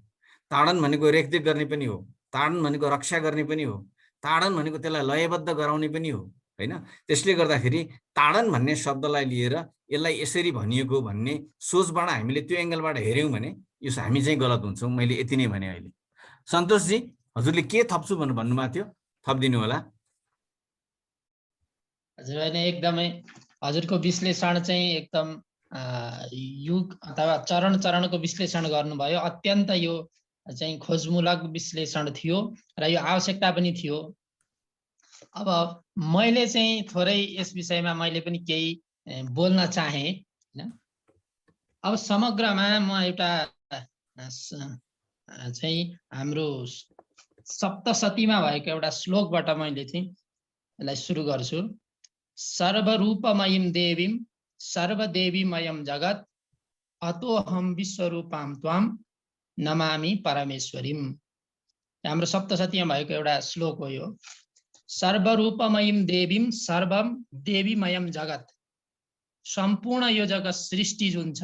[SPEAKER 1] ताडन भनेको रेखदेख गर्ने पनि हो, ताडन भनेको रक्षा गर्ने पनि हो, ताडन भनेको त्यसलाई लयबद्ध गराउने पनि हो हैन। त्यसले गर्दाखेरि ताडन भन्ने शब्दलाई लिएर यसलाई यसरी भनिएको भन्ने सोचबाट हामीले त्यो एङ्गलबाट हेऱ्यौँ भने यो हामी चाहिँ गलत हुन्छौँ। मैले यति नै भने। अहिले सन्तोषजी हजुरले के थप्छु भन्नुभएको थियो, थपिदिनु होला।
[SPEAKER 3] हजुर होइन, एकदमै हजुरको विश्लेषण चाहिँ एकदम युग अथवा चरण चरणको विश्लेषण गर्नुभयो। अत्यन्त यो चाहिँ खोजमूलक विश्लेषण थियो र यो आवश्यकता पनि थियो। अब मैले चाहिँ थोरै यस विषयमा मैले पनि केही बोल्न चाहे हैन। अब समग्रमा म एउटा चाहिँ हाम्रो सप्तशतीमा भएको एउटा श्लोकबाट मैले चाहिँ यसलाई सुरु गर्छु। सर्वरूपमयीं देवीं सर्वदेवीमयं जगत् अतोऽहं विश्वरूपां त्वां नमामि परमेश्वरीम्। हाम्रो सप्तशतीमा भएको एउटा श्लोक हो यो। सर्वरूपमयीं देवीं सर्वम देवीमयं जगत्, सम्पूर्ण यो जगत सृष्टि जुन छ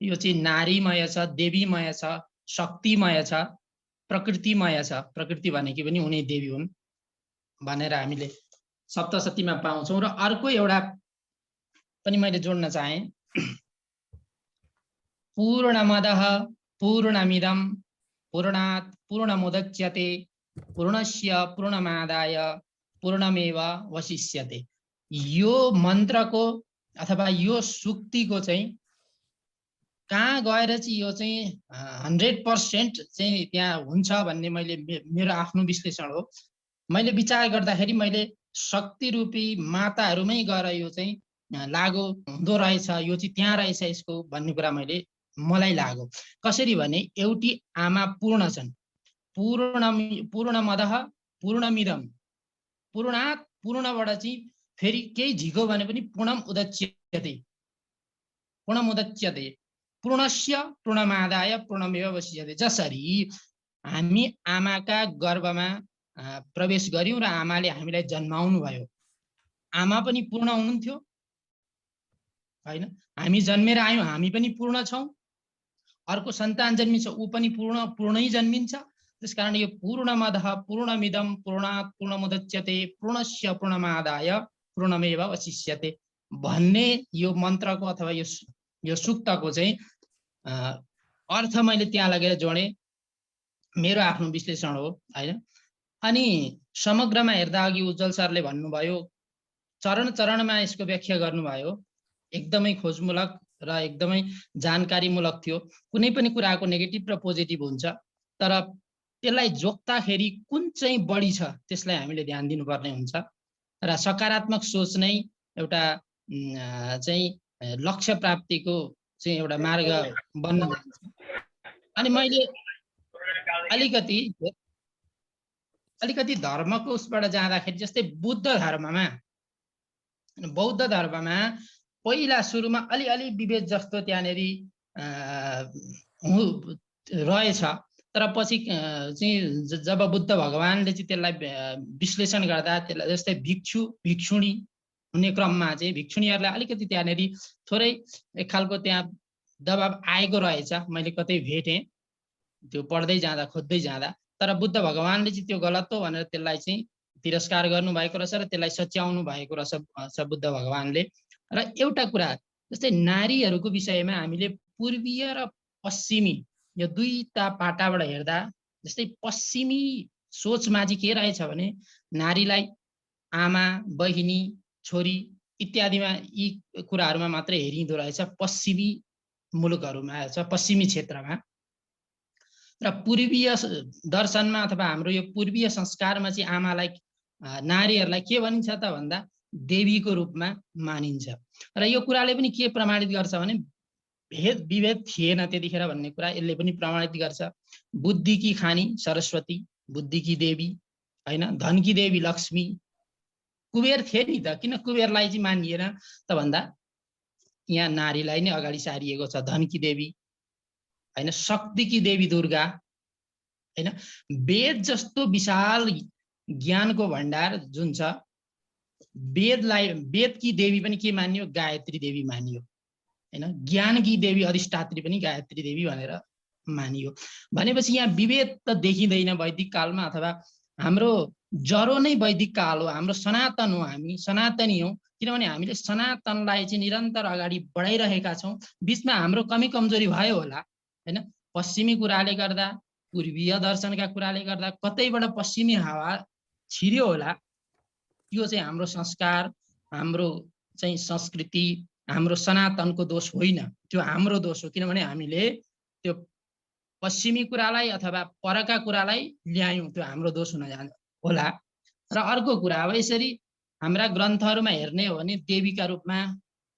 [SPEAKER 3] यो चाहिँ नारीमय छ, देवीमय छ, शक्तिमय छ, प्रकृतिमय छ। प्रकृति भनेकी पनि उनी देवी हुन् भनेर हामीले सप्तशतीमा पाउँछौँ। र अर्को एउटा पनि मैले जोड्न चाहे, पूर्णमदः पूर्णमिदं पूर्णात् पूर्णमुदच्यते पूर्णस्य पूर्णमादाय पूर्णमेव वशिष्यते। यो मन्त्रको अथवा यो सुक्तिको चाहिँ कहाँ गएर चाहिँ यो चाहिँ 100% चाहिँ त्यहाँ हुन्छ भन्ने मैले मेरो आफ्नो विश्लेषण हो। मैले विचार गर्दाखेरि मैले शक्ति रूपी माताहरूमै गएर यो चाहिँ लागु हुँदो रहेछ, यो चाहिँ त्यहाँ रहेछ यसको भन्ने कुरा मलाई लाग्यो। कसरी भने एउटी आमा पूर्ण छन्, पूर्णमदः पूर्णमिदं, पूर्णात् पूर्णबाट चाहिँ फेरि केही झिको भने पनि पूर्णम उदच्यते, पूर्णम उदच्यते, पूर्णस्य पूर्णमादाय पूर्णमेव वशिष्यते। जसरी हामी आमाका गर्भमा प्रवेश गर्यौं र आमाले हामीलाई जन्माउनु भयो, आमा पनि पूर्ण हुनुहुन्थ्यो हैन? हामी जन्मेर आयौं, हामी पनि पूर्ण छौं। अर्को सन्तान जन्मिन्छ, ऊ पनि पूर्णै जन्मिन्छ। त्यसकारण यो पूर्णमदः पूर्णमिदं पूर्णात् पूर्णमुदच्यते पूर्णस्य पूर्णमादाय पूर्णमेव वशिष्यते भन्ने यो मन्त्रको अथवा यो सूक्तको चाहिँ अर्थ मैले त्यहाँ लगेर जोडे। मेरो आफ्नो विश्लेषण हो हैन। अनि समग्रमा हेर्दा अघि उज्जवल सरले भन्नुभयो, चरण चरणमा यसको व्याख्या गर्नुभयो, एकदमै खोजमूलक र एकदमै जानकारीमूलक थियो। कुनै पनि कुराको नेगेटिभ र पोजिटिभ हुन्छ, तर त्यसलाई जोक्दाखेरि कुन चाहिँ बढी छ त्यसलाई हामीले ध्यान दिनुपर्ने हुन्छ र सकारात्मक सोच नै एउटा चाहिँ लक्ष्य प्राप्तिको चाहिँ एउटा मार्ग बन्न जान्छ। अनि मैले अलिकति धर्मको उसबाट जाँदाखेरि जस्तै बौद्ध धर्ममा पहिला सुरुमा अलि विभेद जस्तो त्यहाँनेरि रहेछ, तर पछि चाहिँ जब बुद्ध भगवानले चाहिँ त्यसलाई विश्लेषण गर्दा त्यसलाई जस्तै भिक्षु भिक्षुणी हुने क्रममा चाहिँ भिक्षुणीहरूलाई अलिकति त्यहाँनेरि थोरै एक खालको त्यहाँ दबाब आएको रहेछ, मैले कतै भेटेँ त्यो पढ्दै जाँदा खोज्दै जाँदा। तर बुद्ध भगवानले चाहिँ त्यो गलत हो भनेर त्यसलाई चाहिँ तिरस्कार गर्नुभएको रहेछ र त्यसलाई सच्याउनु भएको रहेछ बुद्ध भगवानले। र एउटा कुरा जस्तै नारीहरूको विषयमा हामीले पूर्वीय र पश्चिमी यो दुईटा पाटाबाट हेर्दा, जस्तै पश्चिमी सोचमा चाहिँ के रहेछ भने नारीलाई आमा, बहिनी, छोरी इत्यादिमा यी कुराहरूमा मात्रै हेरिँदो रहेछ पश्चिमी मुलुकहरूमा, पश्चिमी क्षेत्रमा। र पूर्वीय दर्शनमा अथवा हाम्रो यो पूर्वीय संस्कारमा चाहिँ आमालाई, नारीहरूलाई के भनिन्छ त भन्दा देवीको रूपमा मानिन्छ। र यो कुराले पनि के प्रमाणित गर्छ भने भेद विभेद थिएन त्यतिखेर भन्ने कुरा यसले पनि प्रमाणित गर्छ। बुद्धिकी खानी सरस्वती, बुद्धिकी देवी हैन, धनकी देवी लक्ष्मी, कुबेर थिए नि त, किन कुबेरलाई चाहिँ मानिएन त भन्दा यहाँ नारीलाई नै अगाडि सारिएको छ। धनकी देवी हैन, शक्तिकी देवी दुर्गा हैन, वेद जस्तो विशाल ज्ञानको भण्डार जुन छ, वेदकी देवी पनि के मानियो? गायत्री देवी मानियो हैन। ज्ञानकी देवी अधिष्ठात्री पनि गायत्री देवी भनेर मानियो। भनेपछि यहाँ विभेद त देखिँदैन वैदिक कालमा, अथवा हाम्रो जरो नै वैदिक काल हो, हाम्रो सनातन हो, हामी सनातनी हौ। किनभने हामीले सनातनलाई चाहिँ निरन्तर अगाडि बढाइरहेका छौँ। बिचमा हाम्रो कमी कमजोरी भयो होला हैन, पश्चिमी कुराले गर्दा, पूर्वीय दर्शनका कुराले गर्दा कतैबाट पश्चिमी हावा छिर्यो होला। त्यो चाहिँ हाम्रो संस्कार, हाम्रो चाहिँ संस्कृति, हाम्रो सनातनको दोष होइन, त्यो हाम्रो दोष हो। किनभने हामीले त्यो पश्चिमी कुरालाई अथवा परका कुरालाई ल्यायौँ, त्यो हाम्रो दोष हुन जान्छ होला। र अर्को कुरा, अब यसरी हाम्रा ग्रन्थहरूमा हेर्ने हो भने देवीका रूपमा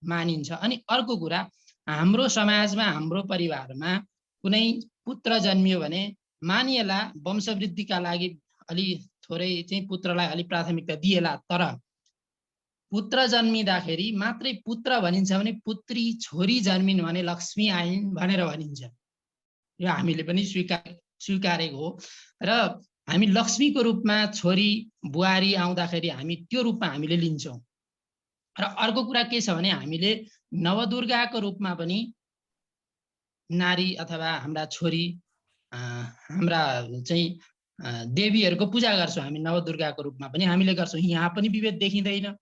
[SPEAKER 3] मानिन्छ। अनि अर्को कुरा, हाम्रो समाजमा, हाम्रो परिवारमा कुनै पुत्र जन्मियो भने मानिएला वंशवृद्धिका लागि अलि थोरै चाहिँ पुत्रलाई अलि प्राथमिकता दिएला, तर पुत्र जन्मिँदाखेरि मात्रै पुत्र भनिन्छ भने पुत्री छोरी जन्मिन् भने लक्ष्मी आइन् भनेर भनिन्छ। यो हामीले पनि स्वीकारेको हो। र हामी लक्ष्मीको रूपमा छोरी बुहारी आउँदाखेरि हामी त्यो रूपमा हामीले लिन्छौँ। र अर्को कुरा के छ भने हामीले नवदुर्गाको रूपमा पनि नारी अथवा हाम्रा छोरी, हाम्रा चाहिँ देवीहरूको पूजा गर्छौँ। हामी नवदुर्गाको रूपमा पनि हामीले गर्छौँ। यहाँ पनि विभेद देखिँदैन,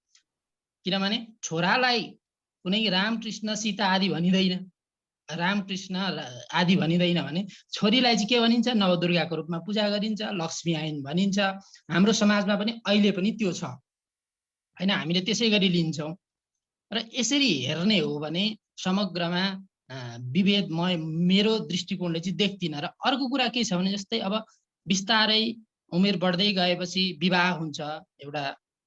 [SPEAKER 3] किनभने छोरालाई कुनै रामकृष्ण सीता आदि भनिँदैन रामकृष्ण आदि भनिँदैन भने छोरीलाई चाहिँ के भनिन्छ, नवदुर्गाको रूपमा पूजा गरिन्छ, लक्ष्मी आइन् भनिन्छ। हाम्रो समाजमा पनि अहिले पनि त्यो छ होइन, हामीले त्यसै गरी लिन्छौँ। र यसरी हेर्ने हो भने समग्रमा विभेद मेरो दृष्टिकोणले चाहिँ देख्दिनँ। र अर्को कुरा के छ भने जस्तै अब बिस्तारै उमेर बढ्दै गएपछि विवाह हुन्छ, एउटा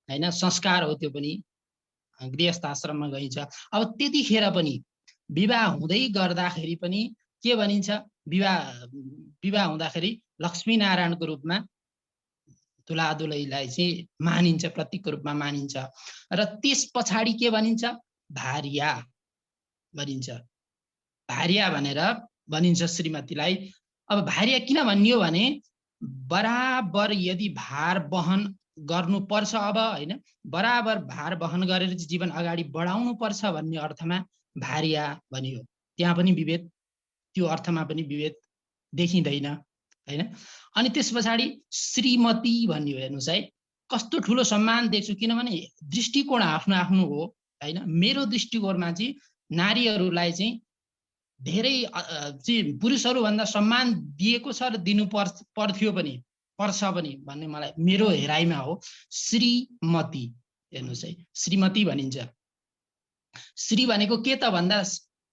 [SPEAKER 3] होइन संस्कार हो, त्यो पनि गृहस्थ आश्रममा गइन्छ। अब त्यतिखेर पनि विवाह हुँदै गर्दाखेरि पनि के भनिन्छ, विवाह हुँदाखेरि लक्ष्मीनारायणको रूपमा दुलादुलैलाई चाहिँ मानिन्छ, प्रतीकको रूपमा मानिन्छ। र त्यस पछाडि के भनिन्छ, भार्या भनिन्छ, भार्या भनेर भनिन्छ श्रीमतीलाई। अब भार्या किन भनियो भने बराबर यदि भार वहन गर्नुपर्छ, अब होइन बराबर भार वहन गरेर जीवन अगाडि बढाउनु पर्छ भन्ने अर्थमा भार्या भनियो। त्यहाँ पनि विभेद, त्यो अर्थमा पनि विभेद देखिँदैन होइन। अनि त्यस पछाडि श्रीमती भनियो। हेर्नुहोस् है, कस्तो ठुलो सम्मान देख्छु, किनभने दृष्टिकोण आफ्नो आफ्नो हो होइन। मेरो दृष्टिकोणमा चाहिँ नारीहरूलाई चाहिँ धेरै चाहिँ पुरुषहरूभन्दा सम्मान दिएको छ र दिनु पर्थ्यो पनि, पर्छ पनि भन्ने मलाई मेरो हेराइमा हो। श्रीमती, हेर्नुहोस् है, श्रीमती भनिन्छ। श्री भनेको के त भन्दा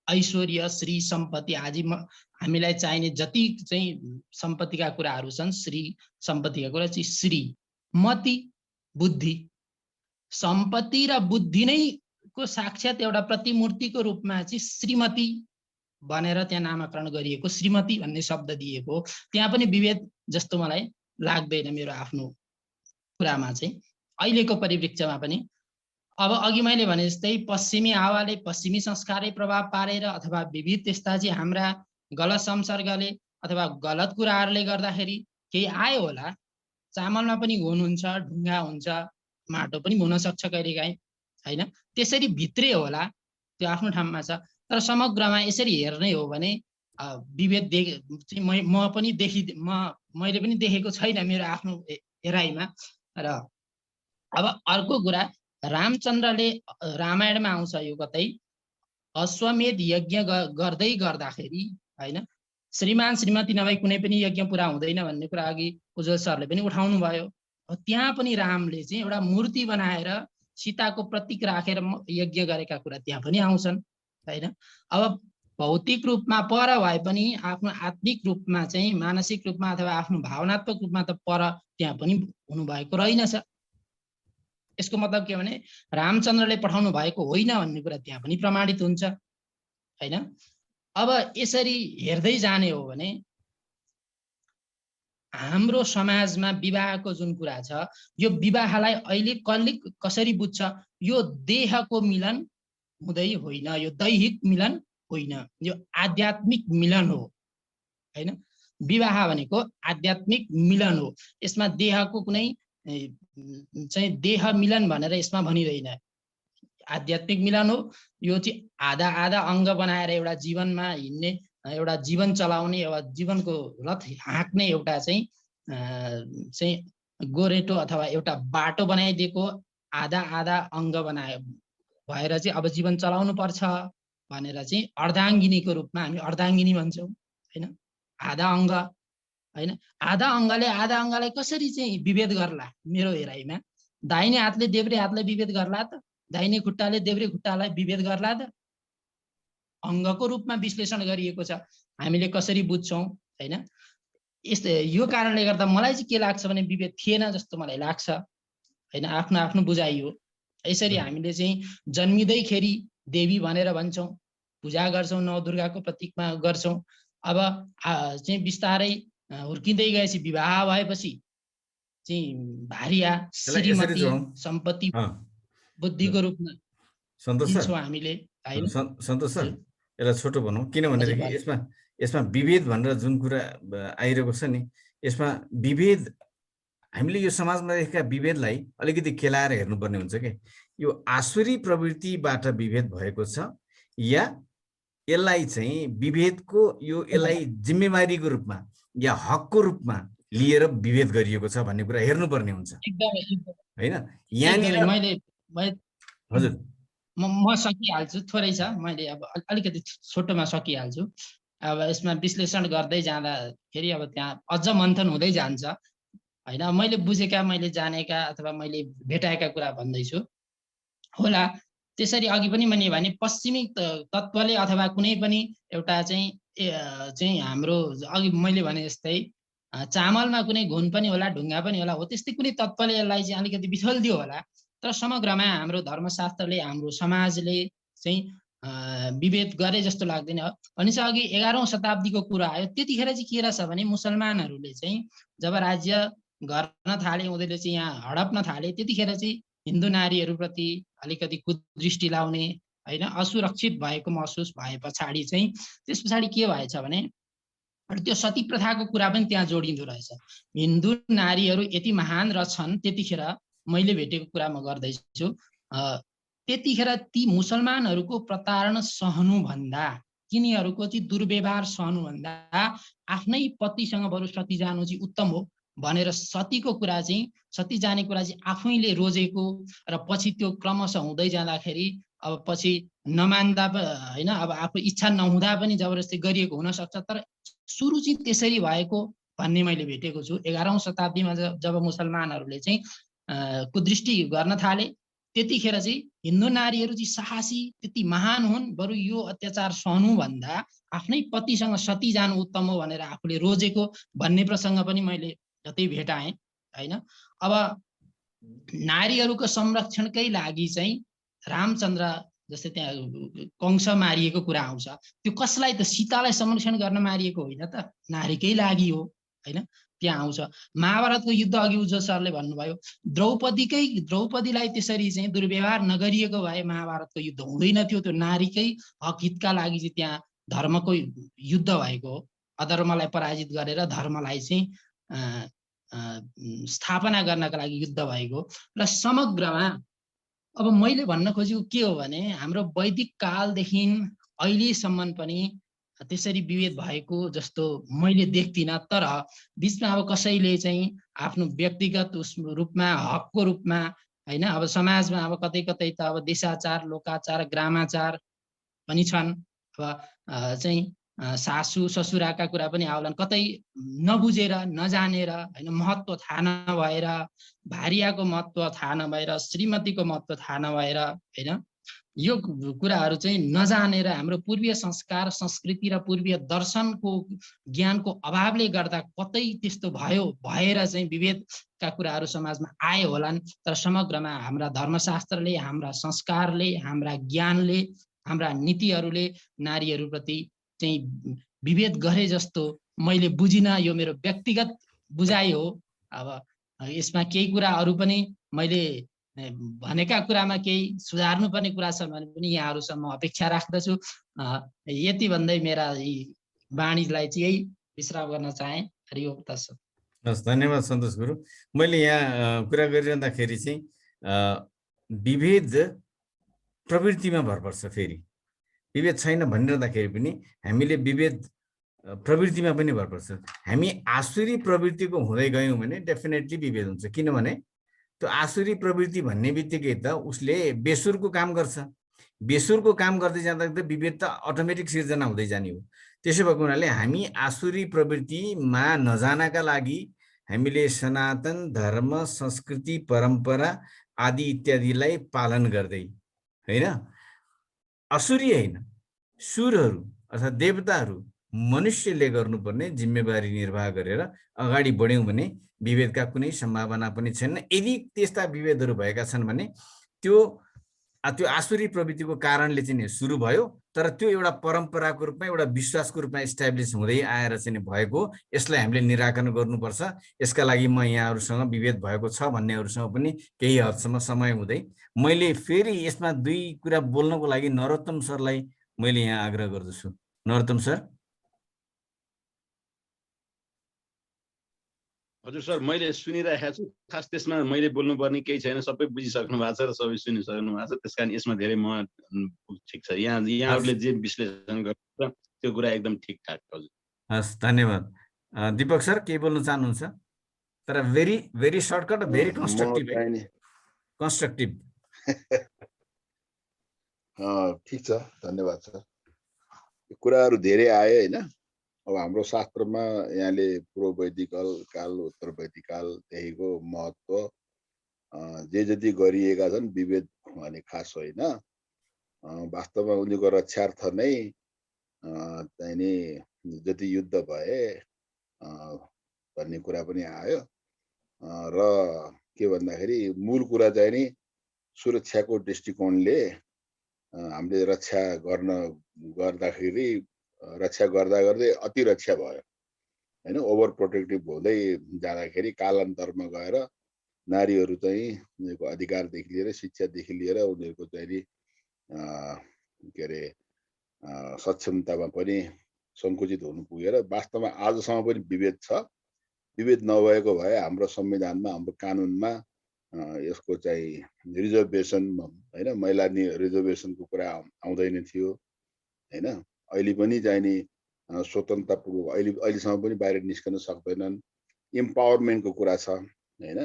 [SPEAKER 3] ऐश्वर्य, श्री सम्पत्ति आदि हामीलाई चाहिने जति चाहिँ सम्पत्तिका कुराहरू छन्, श्री सम्पत्तिका कुरा चाहिँ श्री। मति बुद्धि, सम्पत्ति र बुद्धि नै को साक्षात एउटा प्रतिमूर्तिको रूपमा चाहिँ श्रीमती भनेर त्यहाँ नामाकरण गरिएको, श्रीमती भन्ने शब्द दिएको। त्यहाँ पनि विभेद जस्तो मलाई लाग्दैन मेरो आफ्नो कुरामा चाहिँ, अहिलेको परिप्रेक्ष्यमा पनि। अब अघि मैले भने जस्तै पश्चिमी हावाले, पश्चिमी संस्कारै प्रभाव पारेर अथवा विविध त्यस्ता चाहिँ हाम्रा गलत संसर्गले अथवा गलत कुराहरूले गर्दाखेरि केही आयो होला। चामलमा पनि घुन हुन्छ, ढुङ्गा हुन्छ, माटो पनि हुन सक्छ कहिलेकाहीँ होइन। त्यसरी भित्रै होला, त्यो आफ्नो ठाउँमा छ। तर समग्रमा यसरी हेर्ने हो भने विभेद मैले पनि देखेको छैन मेरो आफ्नो हेराइमा। र अब अर्को कुरा, रामचन्द्रले रामायणमा आउँछ यो कतै, अश्वमेध यज्ञ गर्दै गर्दाखेरि होइन श्रीमान श्रीमती नभई कुनै पनि यज्ञ पुरा हुँदैन भन्ने कुरा अघि उज्जवल सरले पनि उठाउनु भयो। त्यहाँ पनि रामले चाहिँ एउटा मूर्ति बनाएर सीताको प्रतीक राखेर यज्ञ गरेका कुरा त्यहाँ पनि आउँछन् होइन। अब भौतिक रूपमा पर भए पनि आफ्नो आत्मिक रूपमा चाहिँ, मानसिक रूपमा अथवा आफ्नो भावनात्मक रूपमा त पर त्यहाँ पनि हुनुभएको रहेनछ। यसको मतलब के भने रामचन्द्रले पठाउनु भएको होइन भन्ने कुरा त्यहाँ पनि प्रमाणित हुन्छ होइन। अब यसरी हेर्दै जाने हो भने हाम्रो समाजमा विवाहको जुन कुरा छ, यो विवाहलाई अहिले कसरी बुझ्छ, यो देहको मिलन हुँदै होइन, यो दैहिक मिलन होइन, यो आध्यात्मिक मिलन हो होइन। विवाह भनेको आध्यात्मिक मिलन हो। यसमा देहको कुनै चाहिँ देह मिलन भनेर यसमा भनिँदैन, आध्यात्मिक मिलन हो। यो चाहिँ आधा आधा अङ्ग बनाएर एउटा जीवनमा हिँड्ने, एउटा जीवन चलाउने, एउटा जीवनको रथ हाँक्ने एउटा चाहिँ गोरेटो अथवा एउटा बाटो बनाइदिएको आधा आधा अङ्ग भएर चाहिँ अब जीवन चलाउनु पर्छ भनेर चाहिँ अर्धाङ्गिनीको रूपमा हामी अर्धाङ्गिनी भन्छौँ होइन। आधा अङ्ग होइन, आधा अङ्गले आधा अङ्गलाई कसरी चाहिँ विभेद गर्ला मेरो हेराइमा, दाहिने हातले देब्रे हातलाई विभेद गर्ला त, दाहिने खुट्टाले देब्रे खुट्टालाई विभेद गर्ला त। अङ्गको रूपमा विश्लेषण गरिएको छ, हामीले कसरी बुझ्छौँ होइन। यस्तो यो कारणले गर्दा मलाई चाहिँ के लाग्छ भने विभेद थिएन जस्तो मलाई लाग्छ होइन, आफ्नो आफ्नो बुझाइ हो। यसरी हामीले चाहिँ जन्मिँदैखेरि देवी भनेर भन्छौँ, पूजा गर्छौँ, नवदुर्गाको प्रतीकमा गर्छौँ। अब चाहिँ बिस्तारै हुर्किँदै गएपछि विवाह भएपछि चाहिँ भार्या, श्रीमती, सम्पत्ति, बुद्धिको रूपमा दिन्छौँ हामीले होइन।
[SPEAKER 1] सन्तोष सर, यसलाई छोटो भनौँ, किनभनेदेखि यसमा विभेद भनेर जुन कुरा आइरहेको छ नि, यसमा विभेद हामीले यो समाजमा देखेका विभेदलाई अलिकति केलाएर हेर्नुपर्ने हुन्छ कि यो आसुरी प्रवृत्तिबाट विभेद भएको छ या यसलाई चाहिँ विभेदको यसलाई जिम्मेवारीको रूपमा या हकको रूपमा लिएर विभेद गरिएको छ भन्ने कुरा हेर्नुपर्ने हुन्छ होइन। यहाँनिर हजुर
[SPEAKER 3] म सकिहाल्छु, थोरै छ, मैले अब अलिकति छोटोमा सकिहाल्छु। अब यसमा विश्लेषण गर्दै जाँदाखेरि अब त्यहाँ अझ मन्थन हुँदै जान्छ होइन। मैले बुझेका, मैले जानेका अथवा मैले भेटाएका कुरा भन्दैछु होला। त्यसरी अघि पनि मैले भने पश्चिमी तत्त्वले अथवा कुनै पनि एउटा चाहिँ हाम्रो अघि मैले भने जस्तै चामलमा कुनै घुन पनि होला, ढुङ्गा पनि होला, हो त्यस्तै कुनै तत्त्वले यसलाई चाहिँ अलिकति बिथोलिदियो होला। तर समग्रमा हाम्रो धर्मशास्त्रले, हाम्रो समाजले चाहिँ विभेद गरे जस्तो लाग्दैन। भनेपछि अघि 11औं शताब्दीको कुरा आयो, त्यतिखेर चाहिँ के रहेछ भने मुसलमानहरूले चाहिँ जब राज्य गर्न थाले, उनीहरूले चाहिँ यहाँ हडप्न थाले, त्यतिखेर चाहिँ हिन्दू नारीहरूप्रति अलिकति कुदृष्टि लाउने होइन, असुरक्षित भएको महसुस भए पछाडि चाहिँ त्यस पछाडि के भएछ भने त्यो सती प्रथाको कुरा पनि त्यहाँ जोडिँदो रहेछ। हिन्दू नारीहरू यति महान रहेछन्, त्यतिखेर मैले भेटेको कुरा म गर्दैछु, त्यतिखेर ती मुसलमानहरूको प्रताडना सहनुभन्दा, तिनीहरूको चाहिँ दुर्व्यवहार सहनुभन्दा आफ्नै पतिसँग बरु सती जानु चाहिँ उत्तम हो भनेर सतीको कुरा चाहिँ, सती जाने कुरा चाहिँ आफैले रोजेको र पछि त्यो क्रमशः हुँदै जाँदाखेरि अब पछि नमान्दा होइन, अब आफू इच्छा नहुँदा पनि जबरजस्ती गरिएको हुनसक्छ, तर सुरु चाहिँ त्यसरी भएको भन्ने मैले भेटेको छु। 11औं शताब्दीमा जब मुसलमानहरूले चाहिँ कुदृष्टि गर्न थाले, त्यतिखेर चाहिँ हिन्दू नारीहरू चाहिँ साहसी, त्यति महान हुन्, बरु यो अत्याचार सहनुभन्दा आफ्नै पतिसँग सती जानु उत्तम हो भनेर आफूले रोजेको भन्ने प्रसङ्ग पनि मैले जतै भेटाएँ होइन। अब नारीहरूको संरक्षणकै लागि चाहिँ रामचन्द्र जस्तै त्यहाँ कंस मारिएको कुरा आउँछ, त्यो कसलाई त सीतालाई संरक्षण गर्न मारिएको होइन त, नारीकै लागि हो होइन, त्यहाँ आउँछ। महाभारतको युद्ध अघि उज्जवल सरले भन्नुभयो, द्रौपदीलाई त्यसरी चाहिँ दुर्व्यवहार नगरिएको भए महाभारतको युद्ध हुँदैन थियो, त्यो नारीकै हक हितका लागि चाहिँ त्यहाँ धर्मको युद्ध भएको हो, अधर्मलाई पराजित गरेर धर्मलाई चाहिँ स्थापना गर्नका लागि युद्ध भएको। र समग्रमा अब मैले भन्न खोजेको के हो भने हाम्रो वैदिक कालदेखि अहिलेसम्म पनि त्यसरी विभेद भएको जस्तो मैले देख्दिनँ। तर बिचमा अब कसैले चाहिँ आफ्नो व्यक्तिगत रूपमा, हकको रूपमा होइन, अब समाजमा अब कतै कतै त अब देशाचार, लोकाचार, ग्रामाचार पनि छन्, अब चाहिँ सासू ससुराका कुरा पनि आउलान्, कतै नबुझेर नजानेर होइन, महत्त्व थाहा नभएर, भार्याको महत्त्व थाहा नभएर, श्रीमतीको महत्त्व थाहा नभएर होइन, यो कुराहरू चाहिँ नजानेर हाम्रो पूर्वीय संस्कार, संस्कृति र पूर्वीय दर्शनको ज्ञानको अभावले गर्दा कतै त्यस्तो भएर चाहिँ विभेदका कुराहरू समाजमा आए होलान्। तर समग्रमा हाम्रा धर्मशास्त्रले, हाम्रा संस्कारले, हाम्रा ज्ञानले, हाम्रा नीतिहरूले नारीहरूप्रति चाहिँ विभेद गरे जस्तो मैले बुझिनँ। यो मेरो व्यक्तिगत बुझाइ हो। अब यसमा केही कुराहरू पनि मैले भनेका कुरामा केही सुधार्नुपर्ने कुरा छ भने पनि यहाँहरूसम्म अपेक्षा राख्दछु। यति भन्दै मेरा वाणीलाई चाहिँ यही विश्राम गर्न चाहे। हरिओम तत्सत।
[SPEAKER 1] हस्, धन्यवाद सन्तोष गुरु। मैले यहाँ कुरा गरिरहँदाखेरि चाहिँ विभेद प्रवृत्तिमा भर पर्छ। फेरि विभेद छैन भनिरहँदाखेरि पनि हामीले विभेद प्रवृत्तिमा पनि भर पर्छ। हामी आसुरी प्रवृत्तिको हुँदै गयौँ भने डेफिनेटली विभेद हुन्छ। किनभने त्यो आसुरी प्रवृत्ति भन्ने बित्तिकै त उसले बेसुरको काम गर्छ। बेसुरको काम गर्दै जाँदा विभेद त अटोमेटिक सिर्जना हुँदै जाने हो। त्यसो भएको हुनाले हामी आसुरी प्रवृत्तिमा नजानका लागि हामीले सनातन धर्म, संस्कृति, परम्परा आदि इत्यादिलाई पालन गर्दै होइन, असुरी होइन, सुरहरू अर्थात् देवताहरू मनुष्यले गर्नुपर्ने जिम्मेवारी निर्वाह गरेर अगाडि बढ्यौँ भने विभेदका कुनै सम्भावना पनि छैन। यदि त्यस्ता विभेदहरू भएका छन् भने त्यो आसुरी प्रवृत्तिको कारणले चाहिँ सुरु भयो, तर त्यो एउटा परम्पराको रूपमा, एउटा विश्वासको रूपमा इस्टाब्लिस हुँदै आएर चाहिँ भएको, यसलाई हामीले निराकरण गर्नुपर्छ। यसका लागि म यहाँहरूसँग विभेद भएको छ भन्नेहरूसँग पनि केही हदसम्म समय हुँदै मैले फेरि यसमा दुई कुरा बोल्नको लागि नरोत्तम सरलाई मैले यहाँ आग्रह गर्दछु। नरोत्तम सर।
[SPEAKER 4] हजुर सर, मैले सुनिरहेको छु। खास त्यसमा मैले बोल्नुपर्ने केही छैन, सबै बुझिसक्नु भएको छ र सबै सुनिसक्नु भएको छ। त्यसकारण यसमा धेरै म ठिक छ। यहाँहरूले जे विश्लेषण गर्नुहुन्छ त्यो कुरा एकदम ठिकठाक। हजुर
[SPEAKER 1] हस्, धन्यवाद। दीपक सर के बोल्न चाहनुहुन्छ? तर very very shortcut, very constructive.
[SPEAKER 5] ठिक छ, धन्यवाद सर। कुराहरू धेरै आए होइन। अब हाम्रो शास्त्रमा यहाँले पूर्व वैदिकल काल, उत्तर वैदिक कालदेखिको महत्त्व जे जति गरिएका छन् विभेद भने खास होइन। वास्तवमा उनीको रक्षार्थ नै चाहिँ नि जति युद्ध भए भन्ने कुरा पनि आयो। र के भन्दाखेरि मूल कुरा चाहिँ नि सुरक्षाको दृष्टिकोणले हामीले रक्षा गर्दाखेरि रक्षा गर्दा गर्दै अति रक्षा भयो होइन। ओभर प्रोटेक्टिभ हुँदै जाँदाखेरि कालान्तरमा गएर नारीहरू चाहिँ उनीहरूको अधिकारदेखि लिएर शिक्षादेखि लिएर उनीहरूको चाहिँ नि के अरे सक्षमतामा पनि सङ्कुचित हुनु पुगेर वास्तवमा आजसम्म पनि विभेद छ। विभेद नभएको भए हाम्रो संविधानमा, हाम्रो कानुनमा यसको चाहिँ रिजर्भेसन होइन, महिला रिजर्भेसनको कुरा आउँदैन थियो होइन। अहिले पनि चाहिँ नि स्वतन्त्रतापूर्वक अहिलेसम्म पनि बाहिर निस्कन सक्दैनन्। इम्पावरमेन्टको कुरा छ होइन।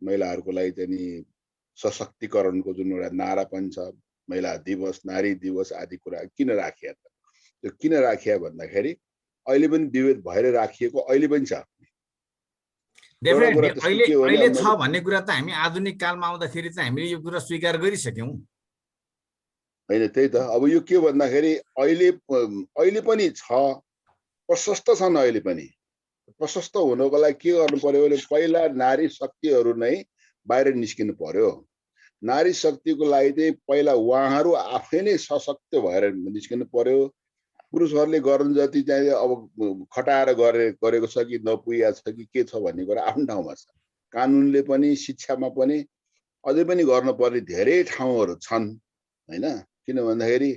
[SPEAKER 5] महिलाहरूको लागि चाहिँ नि सशक्तिकरणको जुन एउटा नारा पनि छ, महिला दिवस, नारी दिवस आदि कुरा किन राखिया त? त्यो किन राखिया भन्दाखेरि अहिले पनि विभेद भएर राखिएको अहिले पनि छ।
[SPEAKER 1] अहिले छ भन्ने कुरा त हामी आधुनिक कालमा आउँदाखेरि चाहिँ हामीले यो कुरा स्वीकार गरिसक्यौँ
[SPEAKER 5] होइन। त्यही त। अब यो के भन्दाखेरि अहिले पनि छ, प्रशस्त छन्। अहिले पनि प्रशस्त हुनको लागि के गर्नु पर्यो भने पहिला नारी शक्तिहरू नै बाहिर निस्किनु पर्यो। नारी शक्तिको लागि चाहिँ पहिला उहाँहरू आफै नै सशक्त भएर निस्किनु पर्यो। पुरुषहरूले गर्नु जति चाहिँ अब खटाएर गरेको छ कि नपुगेको छ कि के छ भन्ने कुरा आफ्नो ठाउँमा छ। कानुनले पनि शिक्षामा पनि अझै पनि गर्नुपर्ने धेरै ठाउँहरू छन् होइन। किन भन्दाखेरि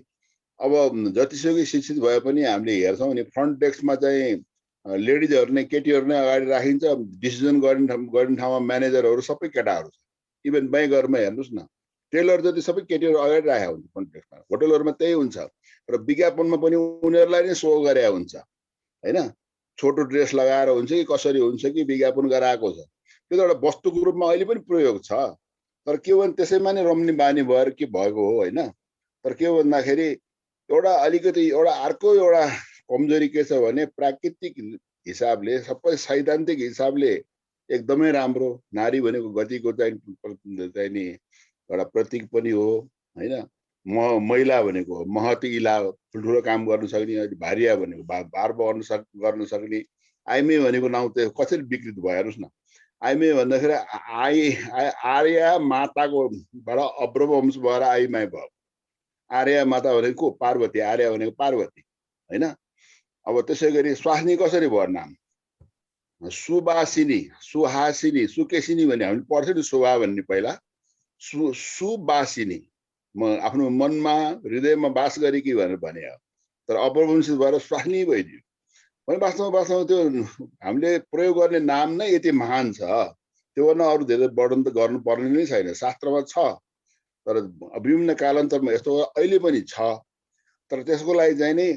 [SPEAKER 5] अब जतिसुकै शिक्षित भए पनि हामीले हेर्छौँ भने फ्रन्ट डेस्कमा चाहिँ लेडिजहरू नै, केटीहरू नै अगाडि राखिन्छ। डिसिजन गर्ने ठाउँमा म्यानेजरहरू सबै केटाहरू छ। इभन ब्याङ्कहरूमा हेर्नुहोस् न, टेलर जति सबै केटीहरू अगाडि राखेको हुन्छ फ्रन्ट डेस्कमा। होटलहरूमा त्यही हुन्छ र विज्ञापनमा पनि उनीहरूलाई नै सो गरे हुन्छ होइन। छोटो ड्रेस लगाएर हुन्छ कि कसरी हुन्छ कि विज्ञापन गराएको छ। त्यो त एउटा वस्तुको रूपमा अहिले पनि प्रयोग छ। तर के भने त्यसैमा नै रम्ने बानी भएर के भएको हो होइन। तर के भन्दाखेरि एउटा अलिकति एउटा अर्को एउटा कमजोरी के छ भने प्राकृतिक हिसाबले, सबै सैद्धान्तिक हिसाबले एकदमै राम्रो। नारी भनेको गतिको चाहिँ नि एउटा प्रतीक पनि हो होइन। महिला भनेको महती इला, ठुल्ठुलो काम गर्न सक्ने। भारिया भनेको भार गर्न सक्ने। आइमे भनेको नाउँ त कसरी विकृत भयो हेर्नुहोस् न। आइमे भन्दाखेरि आर्या माताको बाट अब्रवंश भएर आइमाई भयो। आर्या माता भनेको पार्वती, आर्या भनेको पार्वती होइन। अब त्यसै गरी स्वास्नी कसरी भयो नाम? सुबासिनी, सुहासिनी, सुकेसिनी भन्ने हामीले पढ्थ्यो नि, शोभा भन्ने पहिला। सुबासिनी, म आफ्नो मनमा हृदयमा बास गरेकी भनेर भने हो। तर अपरवंशित भएर स्वास्नी भइदियो भने वास्तवमा त्यो हामीले प्रयोग गर्ने नाम नै यति महान छ। त्योभन्दा अरू धेरै वर्णन त गर्नुपर्ने नै छैन, शास्त्रमा छ। तर विभिन्न कालान्तरमा यस्तो अहिले पनि छ। तर त्यसको लागि चाहिँ नि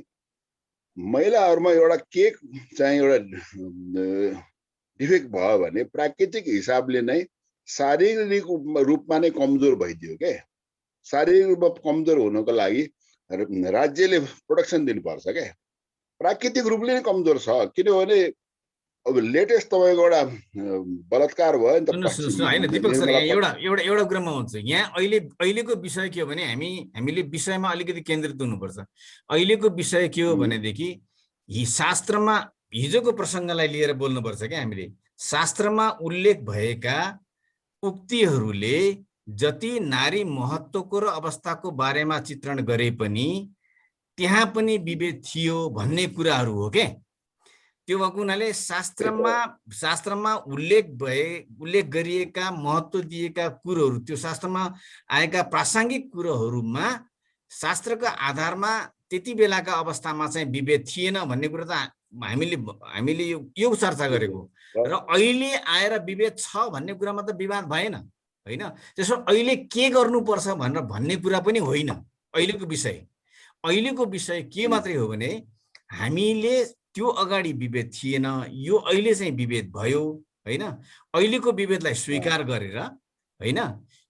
[SPEAKER 5] महिलाहरूमा एउटा के चाहिँ एउटा डिफेक्ट भयो भने प्राकृतिक हिसाबले नै शारीरिक रूपमा नै कमजोर भइदियो के। शारीरिक रूपमा कमजोर हुनको लागि राज्यले प्रोटेक्सन दिनुपर्छ क्या। प्राकृतिक रूपले नै कमजोर छ। किनभने अब लेटेस्ट तपाईँको एउटा बलात्कार भयो नि त
[SPEAKER 1] होइन दीपक सर, यहाँ एउटा कुरामा हुन्छ। यहाँ अहिलेको विषय के हो भने हामीले विषयमा अलिकति केन्द्रित हुनुपर्छ। अहिलेको विषय के हो भनेदेखि शास्त्रमा हिजोको प्रसङ्गलाई लिएर बोल्नुपर्छ क्या हामीले। शास्त्रमा उल्लेख भएका उक्तिहरूले जति नारी महत्त्वको र अवस्थाको बारेमा चित्रण गरे पनि त्यहाँ पनि विभेद थियो भन्ने कुराहरू हो के। त्यो भएको हुनाले शास्त्रमा उल्लेख गरिएका महत्त्व दिएका कुरोहरू, त्यो शास्त्रमा आएका प्रासङ्गिक कुरोहरूमा शास्त्रको आधारमा त्यति बेलाका अवस्थामा चाहिँ विभेद थिएन भन्ने कुरा त हामीले यो चर्चा गरेको। र अहिले आएर विभेद छ भन्ने कुरामा त विवाद भएन होइन। त्यसो अहिले के गर्नुपर्छ भनेर भन्ने कुरा पनि होइन अहिलेको विषय। अहिलेको विषय के मात्रै हो भने हामीले त्यो अगाडि विभेद थिएन, यो अहिले चाहिँ विभेद भयो होइन। अहिलेको विभेदलाई स्वीकार गरेर होइन।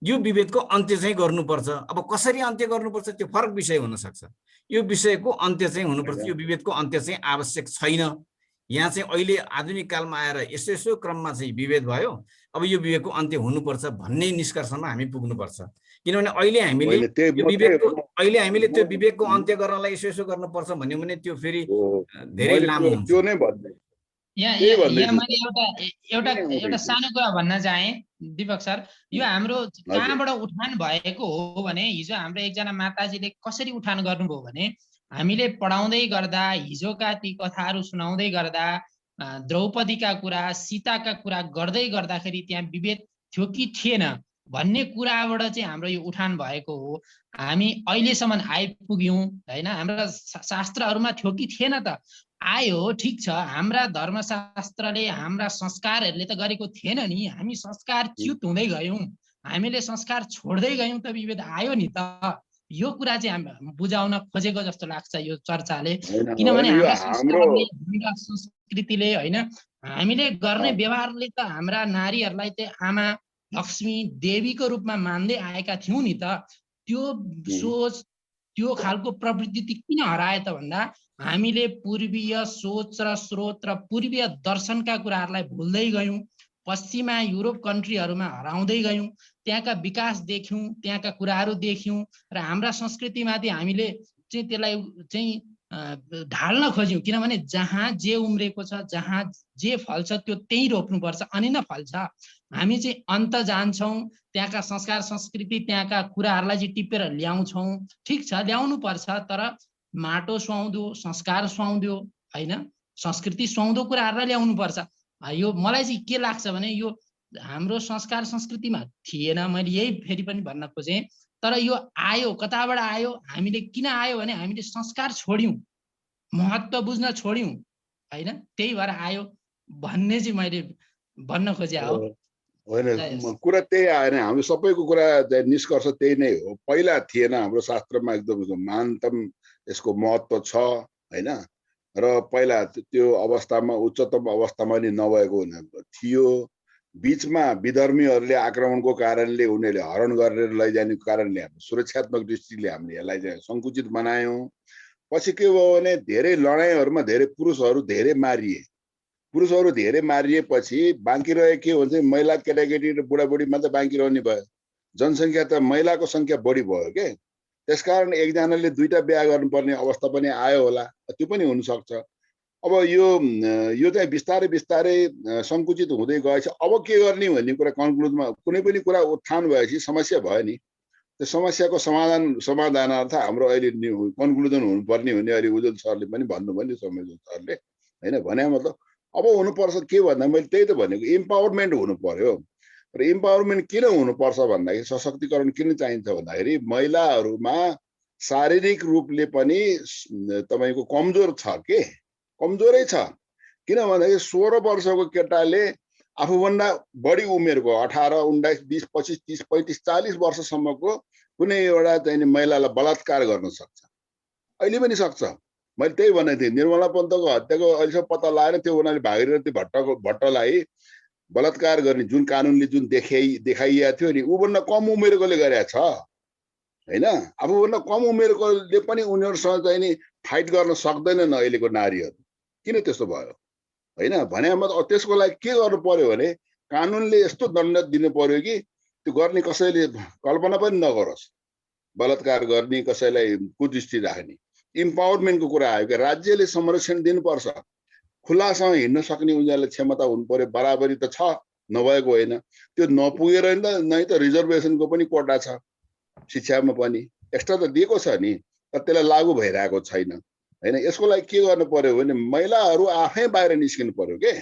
[SPEAKER 1] यो विभेदको अन्त्य चाहिँ गर्नुपर्छ। अब कसरी अन्त्य गर्नुपर्छ त्यो फरक विषय हुनसक्छ। यो विषयको अन्त्य चाहिँ हुनुपर्छ, यो विभेदको अन्त्य चाहिँ आवश्यक छैन। यहाँ चाहिँ अहिले आधुनिक कालमा आएर यसो यसो क्रममा चाहिँ विभेद भयो, अब यो विभेदको अन्त्य हुनुपर्छ भन्ने निष्कर्षमा हामी पुग्नुपर्छ। किनभने अहिले हामीले त्यो विवेकको अन्त्य गर्नलाई यसो यसो गर्नुपर्छ भन्यो भने त्यो फेरि धेरै लामो हुन्छ।
[SPEAKER 5] त्यो नै भन्दै
[SPEAKER 3] यहाँ मैले एउटा सानो कुरा भन्न चाहे दीपक सर, यो हाम्रो कहाँबाट उठान भएको हो भने हिजो हाम्रो एकजना माताजीले कसरी उठान गर्नुभयो भने हामीले पढाउँदै गर्दा हिजोका ती कथाहरू सुनाउँदै गर्दा द्रौपदीका कुरा सीताका कुरा गर्दै गर्दाखेरि त्यहाँ विभेद थियो कि थिएन भन्ने कुराबाट चाहिँ हाम्रो यो उठान भएको हो। हामी अहिलेसम्म आइपुग्यौँ होइन, हाम्रा शास्त्रहरूमा थियो कि थिएन त आयो, ठिक छ। हाम्रा धर्मशास्त्रले हाम्रा संस्कारहरूले त गरेको थिएन नि, हामी संस्कार च्युत हुँदै गयौँ, हामीले संस्कार छोड्दै गयौँ त विभेद आयो नि त। यो कुरा चाहिँ हामी बुझाउन खोजेको जस्तो लाग्छ यो चर्चाले। किनभने हाम्रा संस्कारले हाम्रा संस्कृतिले होइन हामीले गर्ने व्यवहारले त हाम्रा नारीहरूलाई चाहिँ आमा लक्ष्मी देवीको रूपमा मान्दै आएका थियौँ नि त। त्यो सोच त्यो खालको प्रवृत्ति किन हराए त भन्दा हामीले पूर्वीय सोच र स्रोत र पूर्वीय दर्शनका कुराहरूलाई भुल्दै गयौँ, पश्चिमा युरोप कन्ट्रीहरूमा हराउँदै गयौँ, त्यहाँका विकास देख्यौँ, त्यहाँका कुराहरू देख्यौँ र हाम्रा संस्कृतिमाथि हामीले चाहिँ त्यसलाई चाहिँ ढाल्न खोज्यौँ। किनभने जहाँ जे उम्रेको छ, जहाँ जे फल्छ त्यो त्यही रोप्नुपर्छ अनि न फल्छ। हामी चाहिँ अन्त जान्छौँ, त्यहाँका संस्कार संस्कृति त्यहाँका कुराहरूलाई चाहिँ टिपेर ल्याउँछौँ, ठिक छ ल्याउनु पर्छ, तर माटो सुहाउँदो संस्कार सुहाउँदो होइन संस्कृति सुहाउँदो कुराहरूलाई ल्याउनु पर्छ। यो मलाई चाहिँ के लाग्छ भने यो हाम्रो संस्कार संस्कृतिमा थिएन, मैले यही फेरि पनि भन्न खोजेँ। तर यो आयो, कताबाट आयो, हामीले किन आयो भने हामीले संस्कार छोड्यौँ, महत्त्व बुझ्न छोड्यौँ होइन, त्यही भएर आयो भन्ने चाहिँ मैले भन्न खोजे हो।
[SPEAKER 5] होइन कुरा त्यही आएन, हाम्रो सबैको कुरा निष्कर्ष त्यही नै हो। पहिला थिएन, हाम्रो शास्त्रमा एकदम महानतम यसको महत्त्व छ होइन, र पहिला त्यो अवस्थामा उच्चतम अवस्थामा नि नभएको थियो। बिचमा विधर्मीहरूले आक्रमणको कारणले उनीहरूले हरण गरेर लैजाने कारणले हाम्रो सुरक्षात्मक दृष्टिले हामीले यसलाई चाहिँ सङ्कुचित बनायौँ। पछि के भयो भने धेरै लडाइँहरूमा धेरै पुरुषहरू धेरै मारिए। पुरुषहरू धेरै मारिएपछि बाँकी रहे के भन्छ, महिला केटाकेटी र बुढाबुढी मात्रै बाँकी रहने भयो। जनसङ्ख्या त महिलाको सङ्ख्या बढी भयो के, त्यसकारण एकजनाले दुईटा बिहा गर्नुपर्ने अवस्था पनि आयो होला, त्यो पनि हुनसक्छ। अब यो चाहिँ बिस्तारै बिस्तारै सङ्कुचित हुँदै गएछ। अब के गर्ने भन्ने कुरा कन्क्लुजमा कुनै पनि कुरा उत्थान भएपछि समस्या भयो नि, त्यो समस्याको समाधानार्थ हाम्रो अहिले कन्क्लुजन हुनुपर्ने हुने अहिले उज्जवल सरले पनि भन्नुभयो नि, सौम्यज्योति सरले होइन भने मतलब अब हुनुपर्छ के भन्दा मैले त्यही त भनेको, इम्पावरमेन्ट हुनु पर्यो। र इम्पावरमेन्ट किन हुनुपर्छ भन्दाखेरि, सशक्तिकरण किन चाहिन्छ भन्दाखेरि महिलाहरूमा शारीरिक रूपले पनि तपाईँको कमजोर छ के, कमजोरै छ। किन भन्दाखेरि 16 वर्षको केटाले आफूभन्दा बढी उमेरको 18, 19, 20, 25, 30, 35, 40 वर्षसम्मको कुनै एउटा चाहिँ महिलालाई बलात्कार गर्न सक्छ, अहिले पनि सक्छ। मैले त्यही भनेको थिएँ, निर्मला पन्तको हत्याको अहिलेसम्म पत्ता लगाएर त्यो उनीहरूले भागीरथी भट्टलाई बलात्कार गर्ने जुन कानुनले जुन देखाइएको थियो नि, ऊभन्दा कम उमेरकोले गरेको छ होइन। आफूभन्दा कम उमेरकोले पनि उनीहरूसँग चाहिँ नि फाइट गर्न सक्दैनन् अहिलेको नारीहरू। किन त्यस्तो भयो होइन भने त्यसको लागि के गर्नु पर्यो भने कानुनले यस्तो दण्ड दिनु पर्यो कि त्यो गर्ने कसैले कल्पना पनि नगरोस्, बलात्कार गर्ने कसैलाई कुदृष्टि राख्ने। इम्पावरमेन्टको कुरा आयो कि राज्यले संरक्षण दिनुपर्छ, खुलासँग हिँड्न सक्ने उनीहरूले क्षमता हुनु पर्यो। बराबरी त छ, नभएको होइन, त्यो नपुगेर नै त रिजर्भेसनको पनि कोटा छ, शिक्षामा पनि एक्स्ट्रा त दिएको छ नि, तर त्यसलाई लागू भइरहेको छैन होइन। यसको लागि के गर्नु पर्यो भने महिलाहरू आफै बाहिर निस्किनु पर्यो के,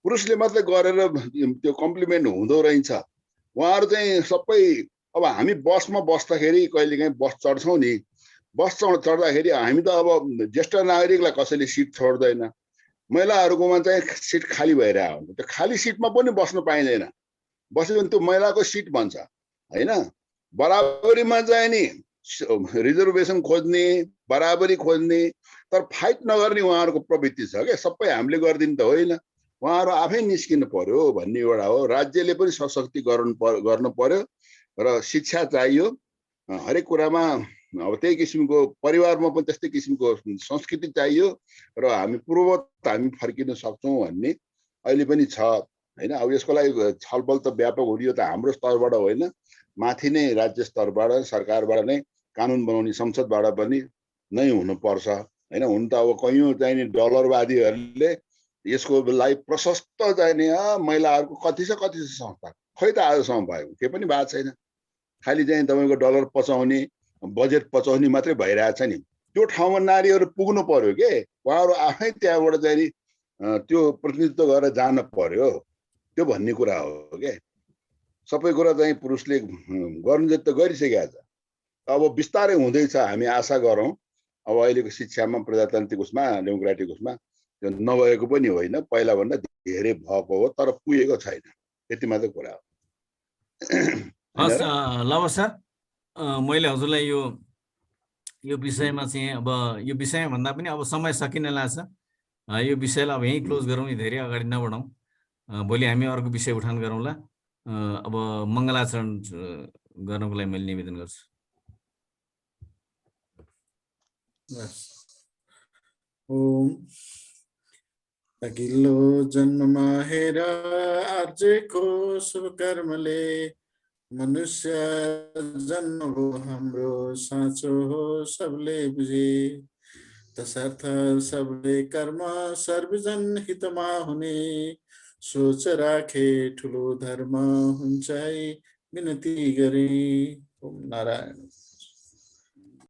[SPEAKER 5] पुरुषले मात्रै गरेर त्यो कम्प्लिमेन्ट हुँदो रहेछ। उहाँहरू चाहिँ सबै, अब हामी बसमा बस्दाखेरि कहिलेकाहीँ बस चढ्छौँ नि, बस चढ्दाखेरि हामी त अब ज्येष्ठ नागरिकलाई कसैले सिट छोड्दैन, महिलाहरूकोमा चाहिँ सिट खाली भइरहेको हुन्छ। त्यो खाली सिटमा पनि बस्नु पाइँदैन, बस्यो भने त्यो महिलाको सिट भन्छ होइन। बराबरीमा चाहिँ नि रिजर्भेसन खोज्ने, बराबरी खोज्ने, तर फाइट नगर्ने उहाँहरूको प्रवृत्ति छ क्या। सबै हामीले गरिदिनु त होइन, उहाँहरू आफै निस्किनु पर्यो भन्ने एउटा हो। राज्यले पनि सशक्तिकरण गर्नु पर्यो र शिक्षा चाहियो। हरेक कुरामा अब त्यही किसिमको परिवारमा पनि त्यस्तै किसिमको संस्कृति चाहियो र हामी पूर्ववत हामी फर्किन सक्छौँ भन्ने अहिले पनि छ हैन। अब यसको लागि छलफल त व्यापक हुने यो त हाम्रो स्तरबाट होइन, माथि नै राज्य स्तरबाट सरकारबाट नै कानुन बनाउने संसदबाट पनि नै हुनुपर्छ हैन। हुन त अब कयौँ चाहिने डलरवादीहरूले यसको लागि प्रशस्त चाहिने महिलाहरूको कति छ संस्था, खै त आजसम्म भएको केही पनि भएको छैन। खालि चाहिँ तपाईँको डलर पचाउने बजेट पचाउने मात्रै भइरहेछ नि। त्यो ठाउँमा नारीहरू पुग्नु पर्यो के, उहाँहरू आफै त्यहाँबाट चाहिँ त्यो प्रतिनिधित्व गरेर जान पर्यो, त्यो भन्ने कुरा हो के। सबै कुरा चाहिँ पुरुषले गर्नु जति त गरिसकेको छ। अब बिस्तारै हुँदैछ, हामी आशा गरौँ। अब अहिलेको शिक्षामा प्रजातान्त्रिक उसमा डेमोक्रेटिक उसमा त्यो नभएको पनि होइन, पहिलाभन्दा धेरै भएको हो, तर पुगेको छैन, त्यति मात्रै कुरा हो।
[SPEAKER 1] हस् लव सर, मैले हजुरलाई यो विषयमा चाहिँ अब यो विषयमा भन्दा पनि अब समय सकिन लाग्छ। यो विषयलाई अब यहीँ क्लोज गरौँ, धेरै अगाडि नबढौँ। भोलि हामी अर्को विषय उठान गरौँला। अब मङ्गलाचरण गर्नको लागि मैले निवेदन गर्छु।
[SPEAKER 6] ओम अघिल्लो जन्ममा हेर आजको शुभ कर्मले मनुष्य जन्म हो हाम्रो साँचो हो सबले बुझे, तसर्थ सबले कर्म सर्वजन हितमा हुने सोच राखे ठुलो धर्म हुन्छ है विनती गरे। ओम नारायण।